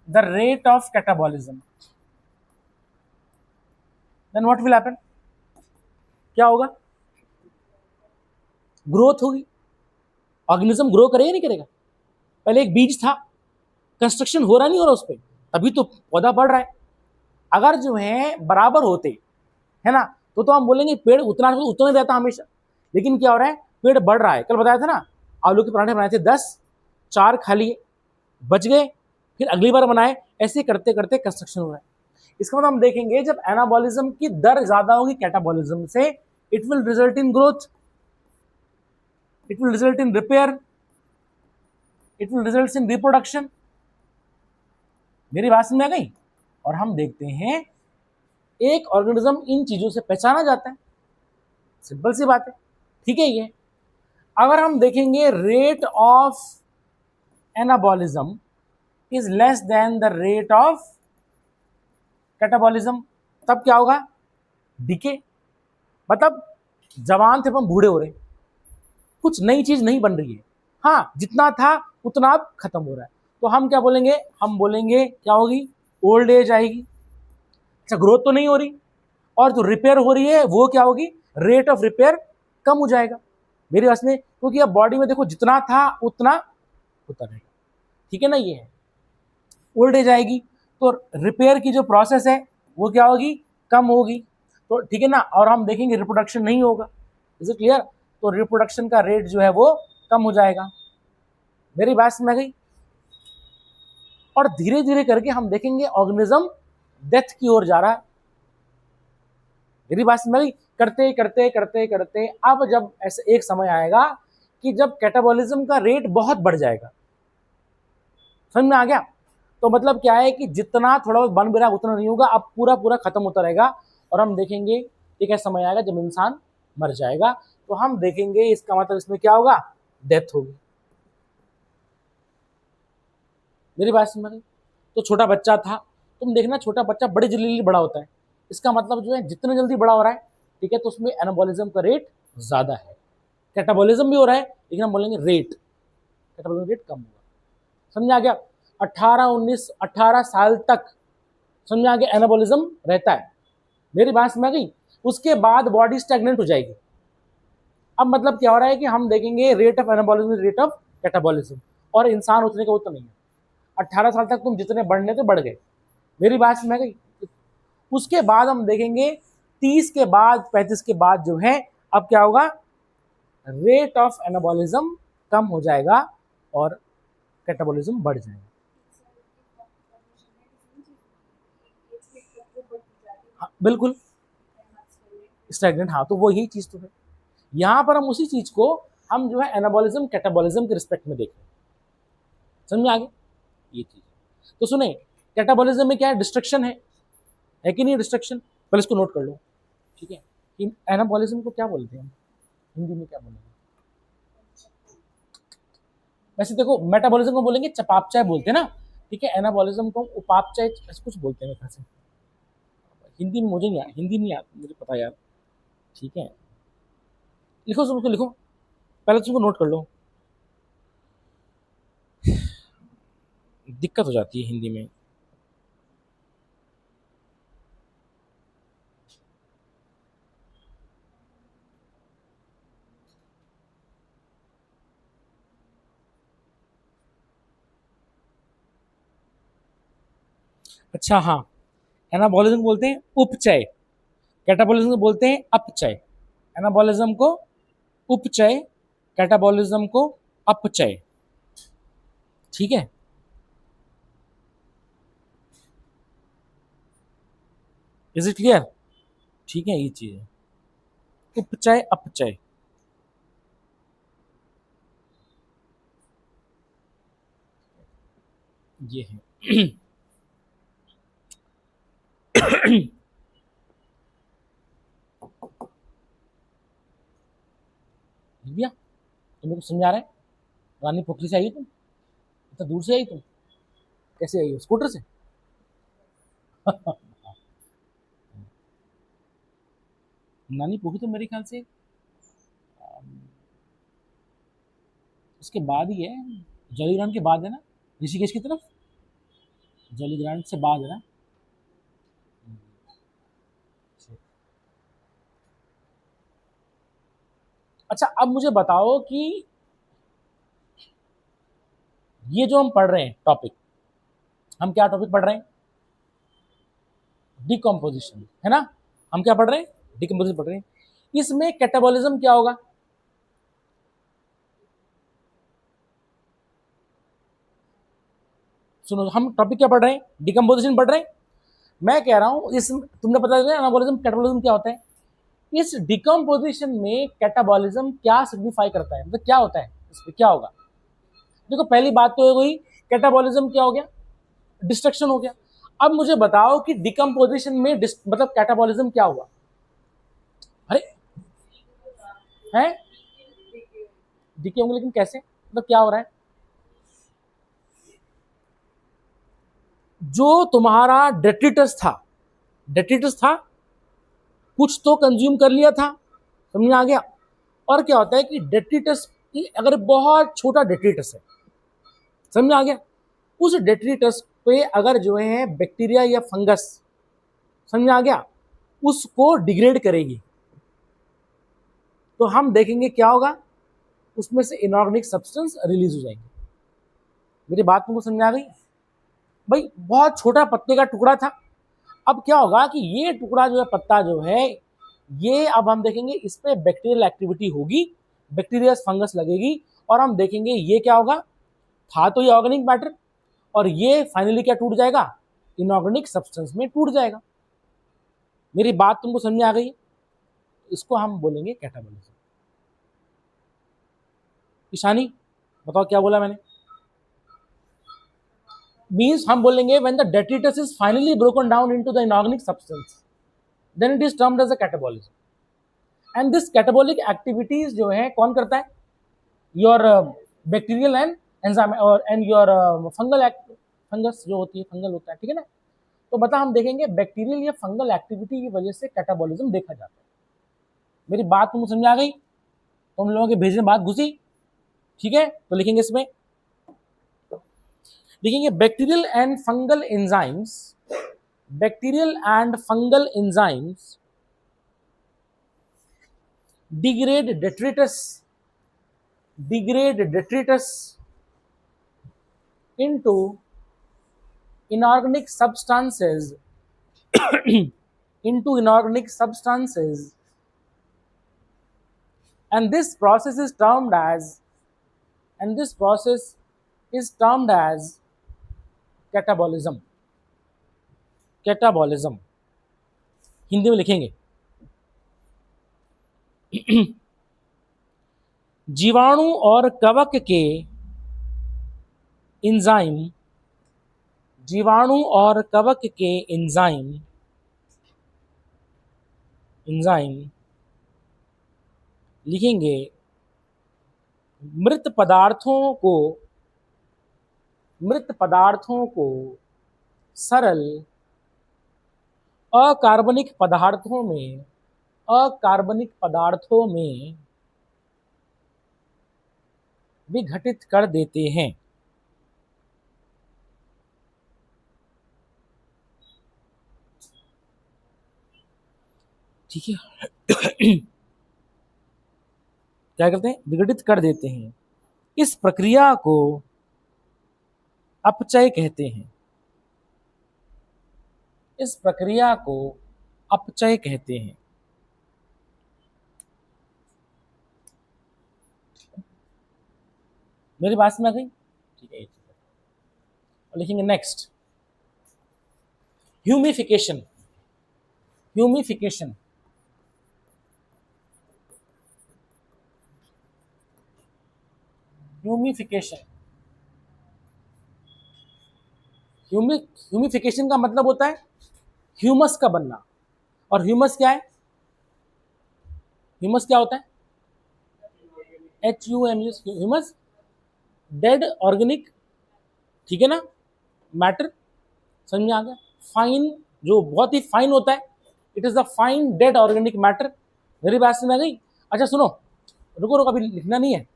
the rate of catabolism, then what will happen? क्या होगा? ग्रोथ होगी। ऑर्गेनिज्म ग्रो करेगा नहीं करेगा? पहले एक बीज था, कंस्ट्रक्शन हो रहा नहीं हो रहा उस पर, तभी तो पौधा बढ़ रहा है। अगर जो है बराबर होते, है ना, तो हम बोलेंगे पेड़ उतना ही रहता हमेशा, लेकिन क्या हो रहा है? पेड़ बढ़ रहा है। कल बताया था ना, आलू के पराठे बनाए थे 10, 4 खा लिए, बच गए, फिर अगली बार बनाए, ऐसे करते करते कंस्ट्रक्शन हो रहा है। इसका मतलब हम देखेंगे जब एनाबॉलिज्म की दर ज्यादा होगी कैटाबॉलिज्म से, it will result in growth, it will result in repair, it will result in reproduction. मेरी बात समझ में आ गई? और हम देखते हैं एक ऑर्गेनिज्म इन चीजों से पहचाना जाता है, सिंपल सी बात है, ठीक है। ये अगर हम देखेंगे rate of anabolism is less than the rate of catabolism, तब क्या होगा? डिके। मतलब जवान थे हम बूढ़े हो रहे, कुछ नई चीज नहीं बन रही है, हाँ जितना था उतना अब खत्म हो रहा है। तो हम क्या बोलेंगे? हम बोलेंगे क्या होगी? ओल्ड एज आएगी। अच्छा, ग्रोथ तो नहीं हो रही, और जो रिपेयर हो रही है वो क्या होगी, रेट ऑफ रिपेयर कम हो जाएगा मेरे पास में, क्योंकि अब बॉडी में देखो जितना था उतना होता रहेगा। ठीक है ना, ये है ओल्ड एज आएगी तो रिपेयर की जो प्रोसेस है वो क्या होगी, कम होगी। तो ठीक है ना, और हम देखेंगे रिप्रोडक्शन नहीं होगा। Is it clear? तो रिप्रोडक्शन का रेट जो है वो कम हो जाएगा। मेरी बात समझ गई? और धीरे धीरे करके हम देखेंगे ऑर्गेनिज्म डेथ की ओर जा रहा है। मेरी बात समझ गई? करते करते करते करते अब जब ऐसे एक समय आएगा कि जब कैटाबॉलिज्म का रेट बहुत बढ़ जाएगा। समझ में आ गया? तो मतलब क्या है कि जितना थोड़ा बहुत बन भी रहा उतना नहीं होगा, अब पूरा पूरा खत्म होता रहेगा। और हम देखेंगे एक ऐसा समय आएगा जब इंसान मर जाएगा, तो हम देखेंगे इसका मतलब इसमें क्या होगा, डेथ होगी। मेरी बात समझ में? तो छोटा बच्चा था, तुम देखना छोटा बच्चा बड़ी जल्दी बड़ा होता है, इसका मतलब जो है जितना जल्दी बड़ा हो रहा है, ठीक है, तो उसमें एनाबॉलिज्म का रेट ज्यादा है। कैटाबॉलिज्म भी हो रहा है लेकिन हम बोलेंगे रेट, कैटाबॉलिज्म रेट कम होगा। समझ आ गया? 18 साल तक समझ आ गया एनाबॉलिज्म रहता है। मेरी बात समझ गई? उसके बाद बॉडी स्टैग्नेंट हो जाएगी। अब मतलब क्या हो रहा है कि हम देखेंगे rate of anabolism, rate of catabolism, और इंसान उतने का उतना नहीं है। 18 साल तक तुम जितने बढ़ने थे बढ़ गए। मेरी बात समझ गई? उसके बाद हम देखेंगे 30 के बाद 35 के बाद जो है अब क्या होगा, रेट ऑफ एनाबॉलिज्म कम हो जाएगा और कैटाबॉलिज्म बढ़ जाएगा। हाँ बिल्कुल, स्टैग्नेंट, हाँ तो वो यही चीज तो है। यहां पर हम उसी चीज को हम जो है एनाबॉलिज्म कैटाबॉलिज्म के रिस्पेक्ट में देखें। समझ में आ गया ये चीज? तो सुने, कैटाबॉलिज्म में क्या है, डिस्ट्रक्शन है कि नहीं डिस्ट्रक्शन? पहले इसको नोट कर लो, ठीक है। एनाबॉलिज्म को क्या बोलते हैं हम हिंदी में, क्या बोलेंगे? वैसे देखो मेटाबॉलिज्म को बोलेंगे चपापचाय बोलते हैं ना, ठीक है। एनाबॉलिज्म को उपापचय ऐसे कुछ बोलते हैं मेरे ख्याल से। हिंदी में मुझे नहीं आता, हिंदी नहीं आता मुझे पता यार, ठीक है। लिखो सबको, लिखो पहले तुमको नोट कर लो, दिक्कत हो जाती है हिंदी में। अच्छा हाँ, एनाबॉलिज्म बोलते हैं उपचय, कैटाबॉलिज्म को बोलते हैं अपचय। एनाबॉलिज्म को उपचय, कैटाबॉलिज्म को अपचय, ठीक है। Is it clear? ठीक है, ये चीज है उपचय अपचय। ये है लिख दिया? तुम्हें कुछ समझ आ रहा है? रानी पोखरी से आई तुम, इतना दूर से आई तुम, कैसे आई हो, स्कूटर से? नानी पोखरी तो मेरे ख्याल से उसके बाद ही है, जॉलीग्रांट के बाद है ना, ऋषिकेश की तरफ, जॉलीग्रांट से बाद है ना। अच्छा अब मुझे बताओ कि ये जो हम पढ़ रहे हैं टॉपिक, हम क्या टॉपिक पढ़ रहे हैं, डिकम्पोजिशन, है ना। हम क्या पढ़ रहे हैं, डिकम्पोजिशन पढ़ रहे हैं। इसमें कैटाबॉलिज्म क्या होगा, सुनो, हम टॉपिक क्या पढ़ रहे हैं, डिकम्पोजिशन पढ़ रहे हैं। मैं कह रहा हूं इस, तुमने पता है एनाबॉलिज्म कैटाबॉलिज्म क्या होता है। इस डिकम्पोजिशन में कैटाबॉलिज्म क्या सिग्निफाई करता है, मतलब क्या होता है, इसमें क्या होगा। देखो पहली बात तो हुई कैटाबॉलिज्म क्या हो गया, डिस्ट्रक्शन हो गया। अब मुझे बताओ कि डिकम्पोजिशन में मतलब कैटाबॉलिज्म क्या हुआ। अरे है डिके होंगे, लेकिन कैसे, मतलब क्या हो रहा है, जो तुम्हारा डेट्रिटस था, डेट्रिटस था, कुछ तो कंज्यूम कर लिया था, समझ में आ गया। और क्या होता है कि डेट्रिटस की अगर बहुत छोटा डेट्रिटस है, समझ में आ गया, उस डेट्रिटस पे अगर जो है बैक्टीरिया या फंगस, समझ में आ गया, उसको डिग्रेड करेगी, तो हम देखेंगे क्या होगा, उसमें से इनऑर्गेनिक सब्सटेंस रिलीज हो जाएंगे। मेरी बात तुमको समझ में आ गई? भाई बहुत छोटा पत्ते का टुकड़ा था, अब क्या होगा कि ये टुकड़ा जो है, पत्ता जो है, ये अब हम देखेंगे इस पे बैक्टीरियल एक्टिविटी होगी, बैक्टीरिया फंगस लगेगी, और हम देखेंगे ये क्या होगा, था तो ये ऑर्गेनिक मैटर, और ये फाइनली क्या टूट जाएगा, इनऑर्गेनिक सब्सटेंस में टूट जाएगा। मेरी बात तुमको समझ में आ गई है? इसको हम बोलेंगे कैटाबॉलिज्म। ईशानी बताओ क्या बोला मैंने? मीन्स हम बोलेंगे when the detritus is finally broken down into the inorganic substance, then it is termed as a catabolism. And this catabolic activities जो है कौन करता है, योर बैक्टीरियल एंड एंजाइम और एंड योर फंगस जो होती है, फंगल होता है, ठीक है ना। तो मतलब हम देखेंगे बैक्टीरियल या फंगल एक्टिविटी की वजह से कैटाबॉलिज्म देखा जाता है। मेरी बात तुमको समझ में आ गई? तुम लोगों के भेजने बात घुसी? ठीक है, तो लिखेंगे इसमें, लिखेंगे bacterial and fungal enzymes, bacterial and fungal enzymes degrade detritus into inorganic substances into inorganic substances, and this process is termed as catabolism। Catabolism Hindi में लिखेंगे जीवाणु और कवक के एंजाइम, जीवाणु और कवक के एंजाइम लिखेंगे मृत पदार्थों को सरल अकार्बनिक पदार्थों में विघटित कर देते हैं। ठीक है क्या करते हैं, विघटित कर देते हैं। इस प्रक्रिया को अपचय कहते हैं। इस प्रक्रिया को अपचय कहते हैं। मेरी बात में आ गई? ठीक है, और लिखेंगे नेक्स्ट ह्यूमिफिकेशन। ह्यूमिफिकेशन ह्यूमिफिकेशन का मतलब होता है ह्यूमस का बनना। और ह्यूमस क्या है, ह्यूमस क्या होता है, HUMUS, ह्यूमस डेड ऑर्गेनिक, ठीक है ना, मैटर, समझ में आ गया। फाइन, जो बहुत ही फाइन होता है, it is the fine dead organic matter. मेरी बात समझ में आ गई? अच्छा सुनो, रुको अभी लिखना नहीं है।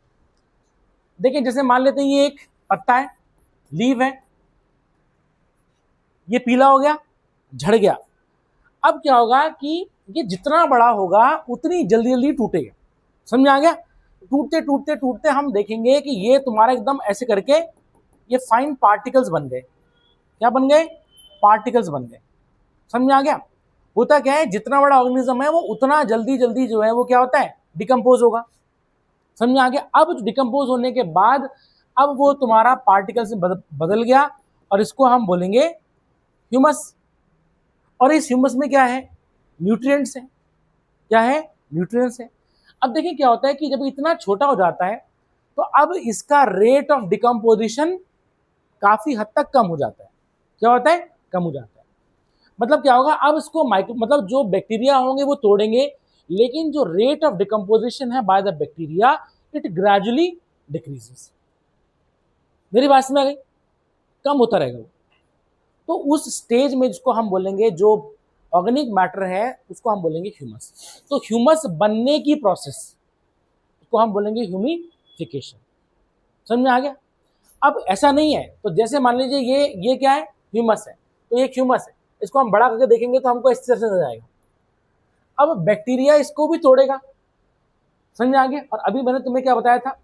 देखिए जैसे मान लेते हैं ये एक पत्ता है, लीव है, ये पीला हो गया, झड़ गया। अब क्या होगा कि ये जितना बड़ा होगा उतनी जल्दी जल्दी टूटेगा, समझ में आ गया। टूटते टूटते टूटते हम देखेंगे कि ये तुम्हारा एकदम ऐसे करके ये फाइन पार्टिकल्स बन गए। क्या बन गए? पार्टिकल्स बन गए, समझ में आ गया। होता क्या है, जितना बड़ा ऑर्गेनिज्म है वो उतना जल्दी जल्दी जो है वो क्या होता है, डिकम्पोज होगा, समझ में आ गया। अब डिकम्पोज होने के बाद अब वो तुम्हारा पार्टिकल से बदल गया, और इसको हम बोलेंगे ह्यूमस। और इस ह्यूमस में क्या है, न्यूट्रिएंट्स है। क्या है? न्यूट्रिएंट्स है। अब देखिए क्या होता है कि जब इतना छोटा हो जाता है तो अब इसका रेट ऑफ डिकम्पोजिशन काफी हद तक कम हो जाता है। क्या होता है? कम हो जाता है। मतलब क्या होगा, अब इसको मतलब जो बैक्टीरिया होंगे वो तोड़ेंगे, लेकिन जो रेट ऑफ डिकम्पोजिशन है by the bacteria it gradually decreases. मेरी बात में आ गई? कम होता रहेगा वो। तो उस स्टेज में जिसको हम बोलेंगे, जो ऑर्गेनिक मैटर है उसको हम बोलेंगे ह्यूमस। तो ह्यूमस बनने की प्रोसेस उसको हम बोलेंगे ह्यूमिफिकेशन। समझ में आ गया? अब ऐसा नहीं है, तो जैसे मान लीजिए ये क्या है, ह्यूमस है, तो ये ह्यूमस है, इसको हम बड़ा करके देखेंगे तो हमको इस तरह से नजर आएगा। अब बैक्टीरिया इसको भी तोड़ेगा, समझ आ गया। और अभी मैंने तुम्हें क्या बताया था,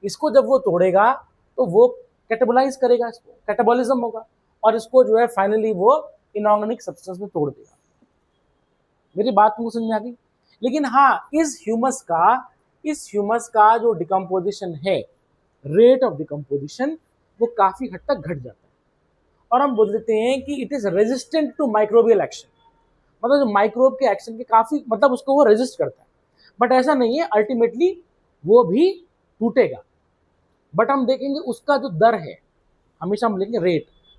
इसको जब वो तोड़ेगा तो वो कैटाबोलाइज करेगा, इसको कैटाबॉलिज्म होगा, और इसको जो है फाइनली वो इनऑर्गेनिक सब्सटेंस में तोड़ देगा। मेरी बात तुमको समझ में आ गई। लेकिन हाँ, इस ह्यूमस का जो डिकम्पोजिशन है, रेट ऑफ डिकम्पोजिशन, वो काफी हद तक घट जाता है, और हम बोल देते हैं कि it is resistant to microbial action. मतलब जो माइक्रोब के एक्शन के काफी, मतलब उसको वो रेजिस्ट करता है। बट ऐसा नहीं है, अल्टीमेटली वो भी टूटेगा। बट हम देखेंगे उसका जो दर है, हमेशा हम लेंगे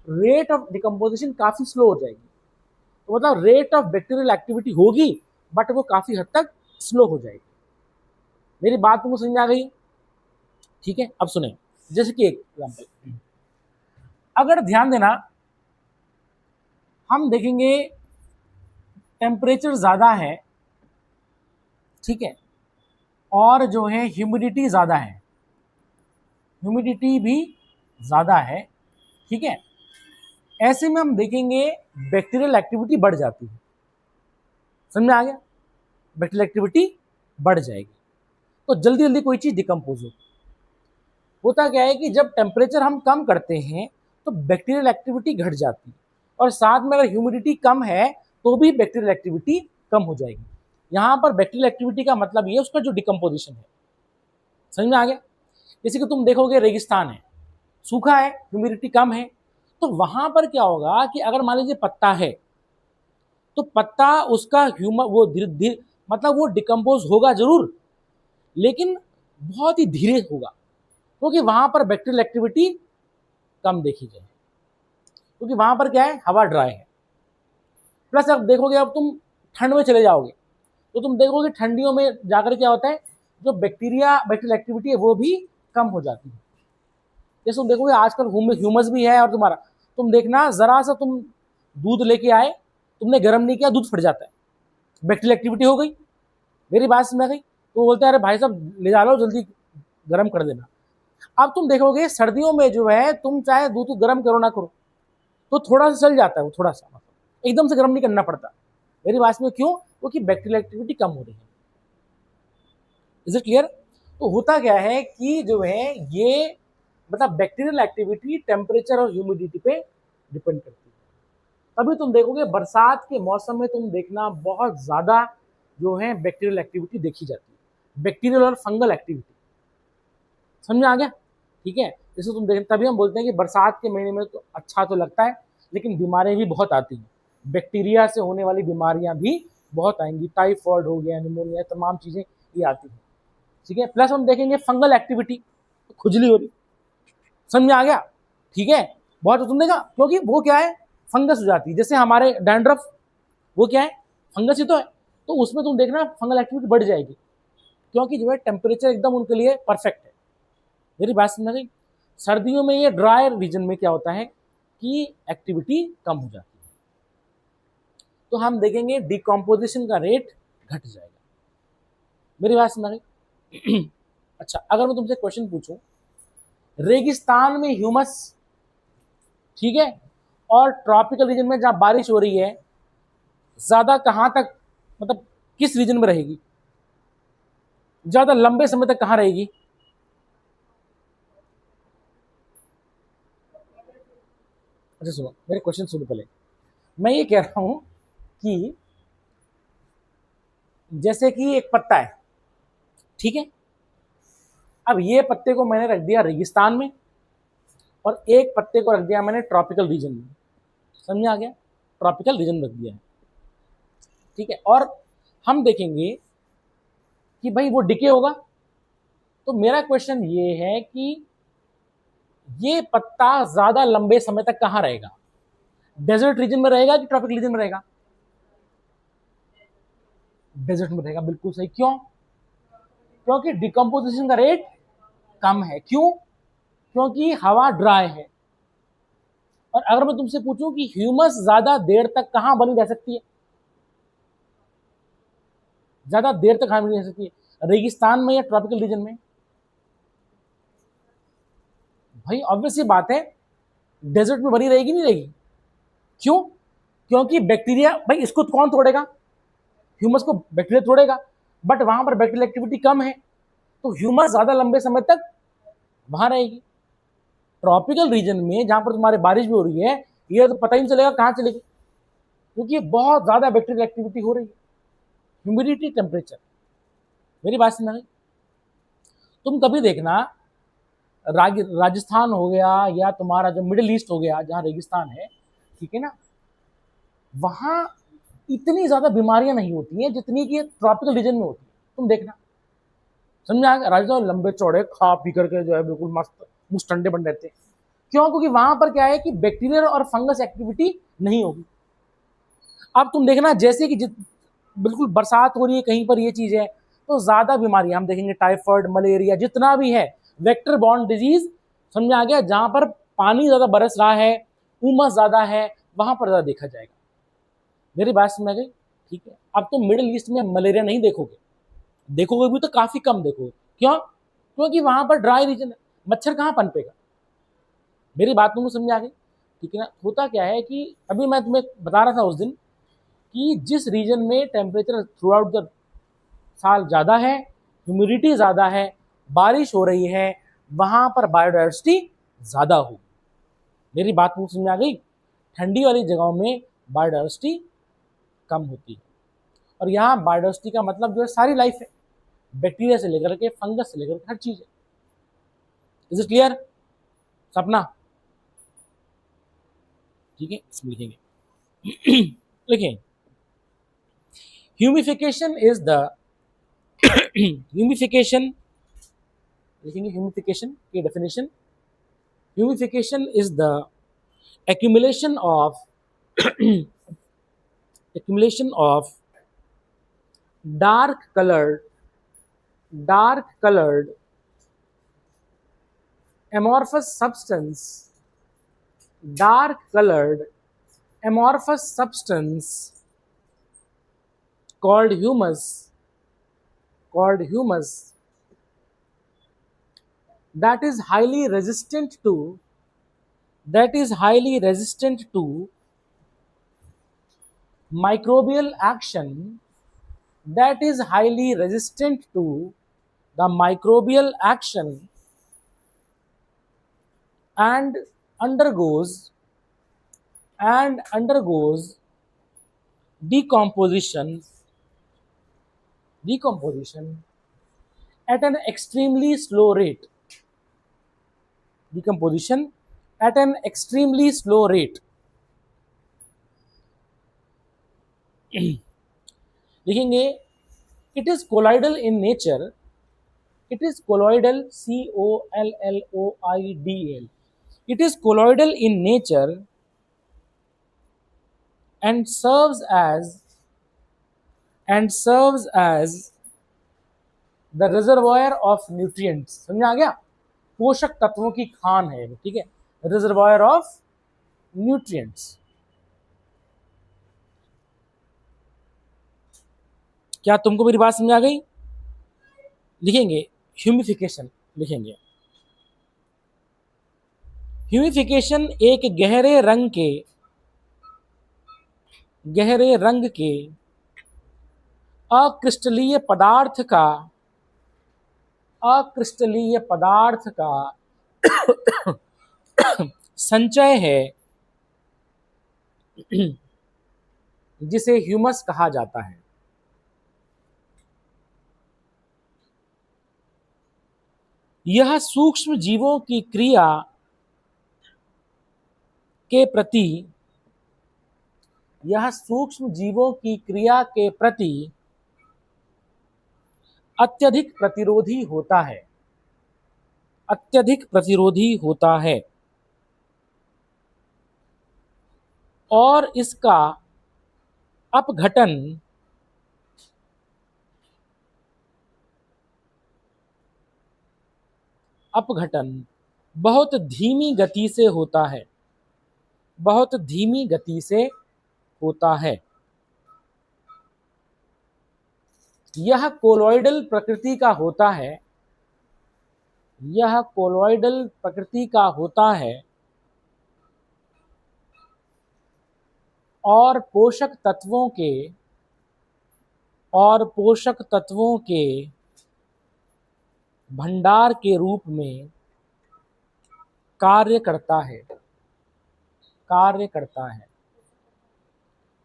रेट ऑफ डिकम्पोजिशन काफी स्लो हो जाएगी। तो मतलब रेट ऑफ बैक्टीरियल एक्टिविटी होगी, बट वो काफी हद तक स्लो हो जाएगी। मेरी बात तुमको समझ आ गई? ठीक है, अब सुने, जैसे कि एक एग्जाम्पल, अगर ध्यान देना, हम देखेंगे टेम्परेचर ज्यादा है, ठीक है, और जो है ह्यूमिडिटी ज्यादा है, ह्यूमिडिटी भी ज्यादा है, ठीक है। ऐसे में हम देखेंगे बैक्टीरियल एक्टिविटी बढ़ जाती है। समझ में आ गया? बैक्टीरियल एक्टिविटी बढ़ जाएगी, तो जल्दी जल्दी कोई चीज डिकम्पोज होता क्या है कि जब टेम्परेचर हम कम करते हैं तो बैक्टीरियल एक्टिविटी घट जाती है, और साथ में अगर ह्यूमिडिटी कम है तो भी बैक्टीरियल एक्टिविटी कम हो जाएगी। यहां पर बैक्टीरियल एक्टिविटी का मतलब ये उसका जो डिकम्पोजिशन है। समझ में आ गया? जैसे कि तुम देखोगे रेगिस्तान है, सूखा है, ह्यूमिडिटी कम है, तो वहां पर क्या होगा कि अगर मान लीजिए पत्ता है, तो पत्ता उसका ह्यूमर वो धीरे धीरे, मतलब वो डिकम्पोज होगा जरूर, लेकिन बहुत ही धीरे होगा, क्योंकि वहां पर बैक्टीरियल एक्टिविटी कम देखी जाए, क्योंकि वहां पर क्या है, हवा ड्राई है। प्लस अब देखोगे, अब तुम ठंड में चले जाओगे तो तुम देखोगे ठंडियों में जाकर क्या होता है, जो बैक्टीरियल एक्टिविटी है वो भी कम हो जाती है। जैसे तुम देखोगे आजकल ह्यूमस भी है, और तुम्हारा तुम देखना, जरा सा तुम दूध लेके आए, तुमने गर्म नहीं किया, दूध फट जाता है, बैक्टीरियल एक्टिविटी हो गई। मेरी बात समझ गई? तो बोलते हैं अरे भाई साहब ले जा लो, जल्दी गर्म कर देना। अब तुम देखोगे सर्दियों में जो है, तुम चाहे दूध को गर्म करो ना करो तो थोड़ा सा चल जाता है, वो थोड़ा सा, मतलब एकदम से गर्म नहीं करना पड़ता। मेरी बात में क्यों? क्योंकि बैक्टीरियल एक्टिविटी कम हो रही है। Is it clear? तो होता क्या है कि जो है ये, मतलब बैक्टीरियल एक्टिविटी टेम्परेचर और ह्यूमिडिटी पे डिपेंड करती है। तभी तुम देखोगे बरसात के मौसम में तुम देखना बहुत ज्यादा जो है बैक्टीरियल एक्टिविटी देखी जाती है, बैक्टीरियल और फंगल एक्टिविटी। समझ में आ गया? ठीक है, जैसे तुम देख, तभी हम बोलते हैं कि बरसात के महीने में तो अच्छा तो लगता है, लेकिन बीमारियां भी बहुत आती हैं, बैक्टीरिया से होने वाली बीमारियां भी बहुत आएंगी, टाइफॉइड हो गया, निमोनिया, तमाम चीजें ये आती हैं। ठीक है, प्लस हम देखेंगे फंगल एक्टिविटी, खुजली हो रही, समझ में आ गया? ठीक है, बहुत तुम देखा, क्योंकि वो क्या है, फंगस हो जाती है, जैसे हमारे डैंड्रफ, वो क्या है, फंगस ही तो है। तो उसमें तुम देखना फंगल एक्टिविटी बढ़ जाएगी, क्योंकि जो है टेम्परेचर एकदम उनके लिए परफेक्ट है। मेरी बात समझ गई? सर्दियों में ये ड्राई रीजन में क्या होता है कि एक्टिविटी कम हो जाती है, तो हम देखेंगे डिकम्पोजिशन का रेट घट जाएगा। मेरी बात समझ गई? अच्छा, अगर मैं तुमसे क्वेश्चन पूछूं, रेगिस्तान में ह्यूमस, ठीक है, और ट्रॉपिकल रीजन में जहां बारिश हो रही है, ज्यादा कहां तक, मतलब किस रीजन में रहेगी, ज्यादा लंबे समय तक कहां रहेगी? अच्छा सुनो, मेरे क्वेश्चन सुनो पहले। मैं ये कह रहा हूं कि जैसे कि एक पत्ता है, ठीक है, अब ये पत्ते को मैंने रख दिया रेगिस्तान में, और एक पत्ते को रख दिया मैंने ट्रॉपिकल रीजन में। समझ आ गया? ट्रॉपिकल रीजन में रख दिया है, ठीक है, और हम देखेंगे कि भाई वो डिके होगा। तो मेरा क्वेश्चन ये है कि ये पत्ता ज्यादा लंबे समय तक कहां रहेगा, डेजर्ट रीजन में रहेगा कि ट्रॉपिकल रीजन में रहेगा? डेजर्ट में रहेगा, बिल्कुल सही। क्यों? क्योंकि डिकम्पोजिशन का रेट कम है। क्यों? क्योंकि हवा ड्राई है। और अगर मैं तुमसे पूछूं कि ह्यूमस ज्यादा देर तक कहां बनी रह सकती है, ज्यादा देर तक कहां बनी रह सकती है, रेगिस्तान में या ट्रॉपिकल रीजन में? भाई ऑब्वियस सी बात है, डेजर्ट में बनी रहेगी नहीं रहेगी? क्यों? क्योंकि बैक्टीरिया, भाई इसको कौन तोड़ेगा? ह्यूमस को बैक्टीरिया तोड़ेगा, बट वहां पर बैक्टीरियल एक्टिविटी कम है, तो ह्यूमस ज्यादा लंबे समय तक वहां रहेगी। ट्रॉपिकल रीजन में जहां पर तुम्हारे बारिश भी हो रही है, ये तो पता ही नहीं चलेगा कहाँ चलेगी, क्योंकि बहुत ज्यादा बैक्टीरियल एक्टिविटी हो रही है। ह्यूमिडिटी, टेम्परेचर, मेरी बात समझ में? तुम कभी देखना, राजस्थान हो गया या तुम्हारा जो मिडिल ईस्ट हो गया जहाँ रेगिस्तान है, ठीक है ना, वहां इतनी ज्यादा बीमारियां नहीं होती हैं जितनी कि ट्रॉपिकल रीजन में होती है। तुम देखना, समझा? राजस्थान लंबे चौड़े खा पी करके जो है बिल्कुल मस्त मुस्टंडे बन रहते हैं। क्यों? क्योंकि वहां पर क्या है कि बैक्टीरियल और फंगस एक्टिविटी नहीं होगी। अब तुम देखना, जैसे कि बिल्कुल बरसात हो रही है कहीं पर, ये चीज है, तो ज्यादा बीमारियां हम देखेंगे, टाइफाइड, मलेरिया, जितना भी है वेक्टर बॉर्न डिजीज, समझ में आ गया? जहां पर पानी ज्यादा बरस रहा है, उमस ज्यादा है, वहां पर ज्यादा देखा जाएगा। मेरी बात समझ में आ गई? ठीक है। अब तुम मिडिल ईस्ट में मलेरिया नहीं देखोगे, देखोगे भी तो काफी कम देखोगे। क्यों? क्योंकि वहां पर ड्राई रीजन है, मच्छर कहाँ पनपेगा। मेरी बात तुमको समझ आ गई? ठीक है ना। होता क्या है कि अभी मैं तुम्हें बता रहा था उस दिन कि जिस रीजन में टेम्परेचर थ्रू आउट द साल ज़्यादा है, ह्यूमिडिटी ज़्यादा है, बारिश हो रही है, वहाँ पर बायोडाइवर्सिटी ज़्यादा होगी। मेरी बात मुझे समझ आ गई? ठंडी वाली जगहों में बायोडाइवर्सिटी कम होती है, और यहाँ बायोडाइवर्सिटी का मतलब जो है सारी लाइफ है, बैक्टीरिया से लेकर के फंगस से लेकर हर चीज़ है। इज इट क्लियर सपना? ठीक है, इसमें लिखेंगे लिखें, ह्यूमिफिकेशन इज द ह्यूमिफिकेशन, लिखेंगे ह्यूमिफिकेशन की definition. Humification is the accumulation of accumulation of dark colored amorphous substance, dark colored amorphous substance called humus, that is highly resistant to microbial action, that is highly resistant to the microbial action and undergoes decomposition at an extremely slow rate. Decomposition at an extremely slow rate. लिखेंगे, it is colloidal in nature. It is colloidal, COLLOIDL. It is colloidal in nature and serves as the reservoir of nutrients. समझ आ गया? पोषक तत्वों की खान है, ठीक है, reservoir of nutrients. क्या तुमको मेरी बात समझ आ गई? लिखेंगे ह्यूमिफिकेशन, लिखेंगे ह्यूमिफिकेशन एक गहरे रंग के अक्रिस्टलीय पदार्थ का संचय है, जिसे ह्यूमस कहा जाता है। यह सूक्ष्म जीवों की क्रिया के प्रति अत्यधिक प्रतिरोधी होता है और इसका अपघटन बहुत धीमी गति से होता है। यह कोलोइडल प्रकृति का होता है, यह कोलॉइडल प्रकृति का होता है और पोषक तत्वों के भंडार के रूप में कार्य करता है।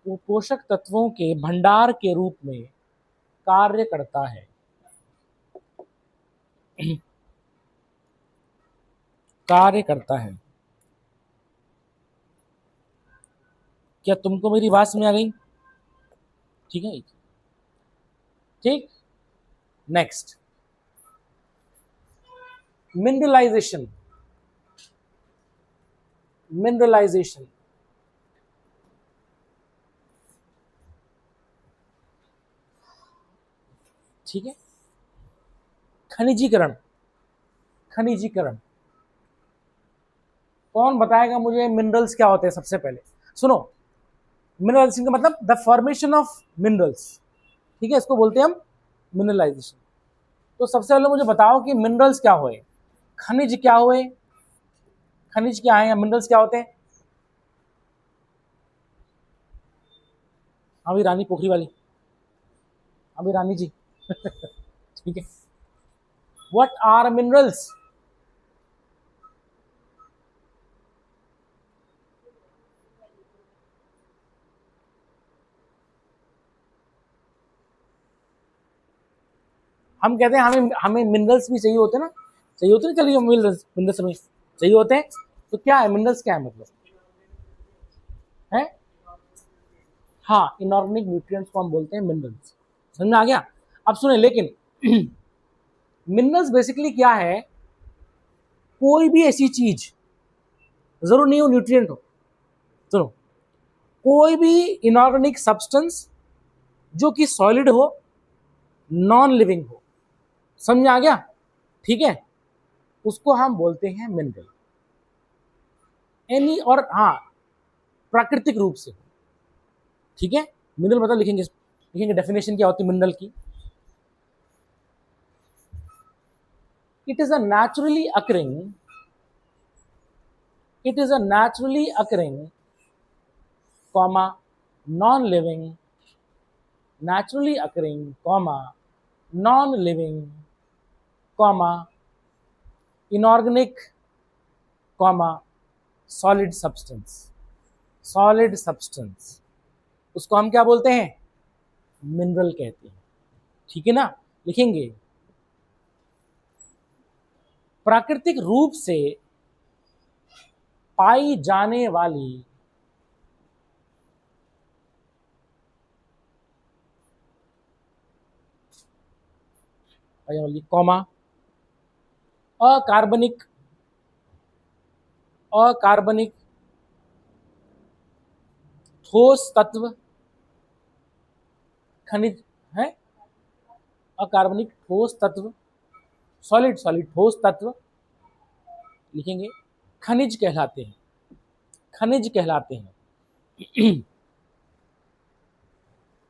वो पोषक तत्वों के भंडार के रूप में कार्य करता है। क्या तुमको मेरी बात समझ आ गई? ठीक है, ठीक। Next, mineralization. ठीक है, खनिजीकरण। कौन बताएगा मुझे मिनरल्स क्या होते हैं? सबसे पहले सुनो, मिनरलाइजेशन का मतलब द फॉर्मेशन ऑफ मिनरल्स। ठीक है, इसको बोलते हैं हम मिनरलाइजेशन। तो सबसे पहले मुझे बताओ कि मिनरल्स क्या हुए, खनिज क्या हुए, खनिज क्या है या मिनरल्स क्या होते हैं? अभी रानी पोखरी वाली, अभी रानी जी। ठीक है, व्हाट आर मिनरल्स? हम कहते हैं हमें मिनरल्स भी चाहिए होते ना, चाहिए होते ना, चलिए मिनरल्स में चाहिए होते हैं। तो क्या है मिनरल्स, क्या है मतलब है? हाँ, इनऑर्गेनिक न्यूट्रिएंट्स को हम बोलते हैं मिनरल्स। समझ में आ गया? अब सुने, लेकिन मिनरल्स बेसिकली क्या है? कोई भी ऐसी चीज, जरूर नहीं हो न्यूट्रिएंट हो, सुनो, कोई भी इनऑर्गेनिक सब्सटेंस जो कि सॉलिड हो, नॉन लिविंग हो, समझ में आ गया? ठीक है, उसको हम बोलते हैं मिनरल। एनी, और हाँ, प्राकृतिक रूप से। ठीक है, मिनरल मतलब लिखेंगे डेफिनेशन क्या होती है मिनरल की। It is a naturally occurring comma non-living comma inorganic comma solid substance। उसको हम क्या बोलते हैं? मिनरल कहते हैं। ठीक है ना, लिखेंगे प्राकृतिक रूप से पाई जाने वाली कॉमा अकार्बनिक ठोस तत्व खनिज है। अकार्बनिक ठोस तत्व, सॉलिड ठोस तत्व लिखेंगे खनिज कहलाते हैं।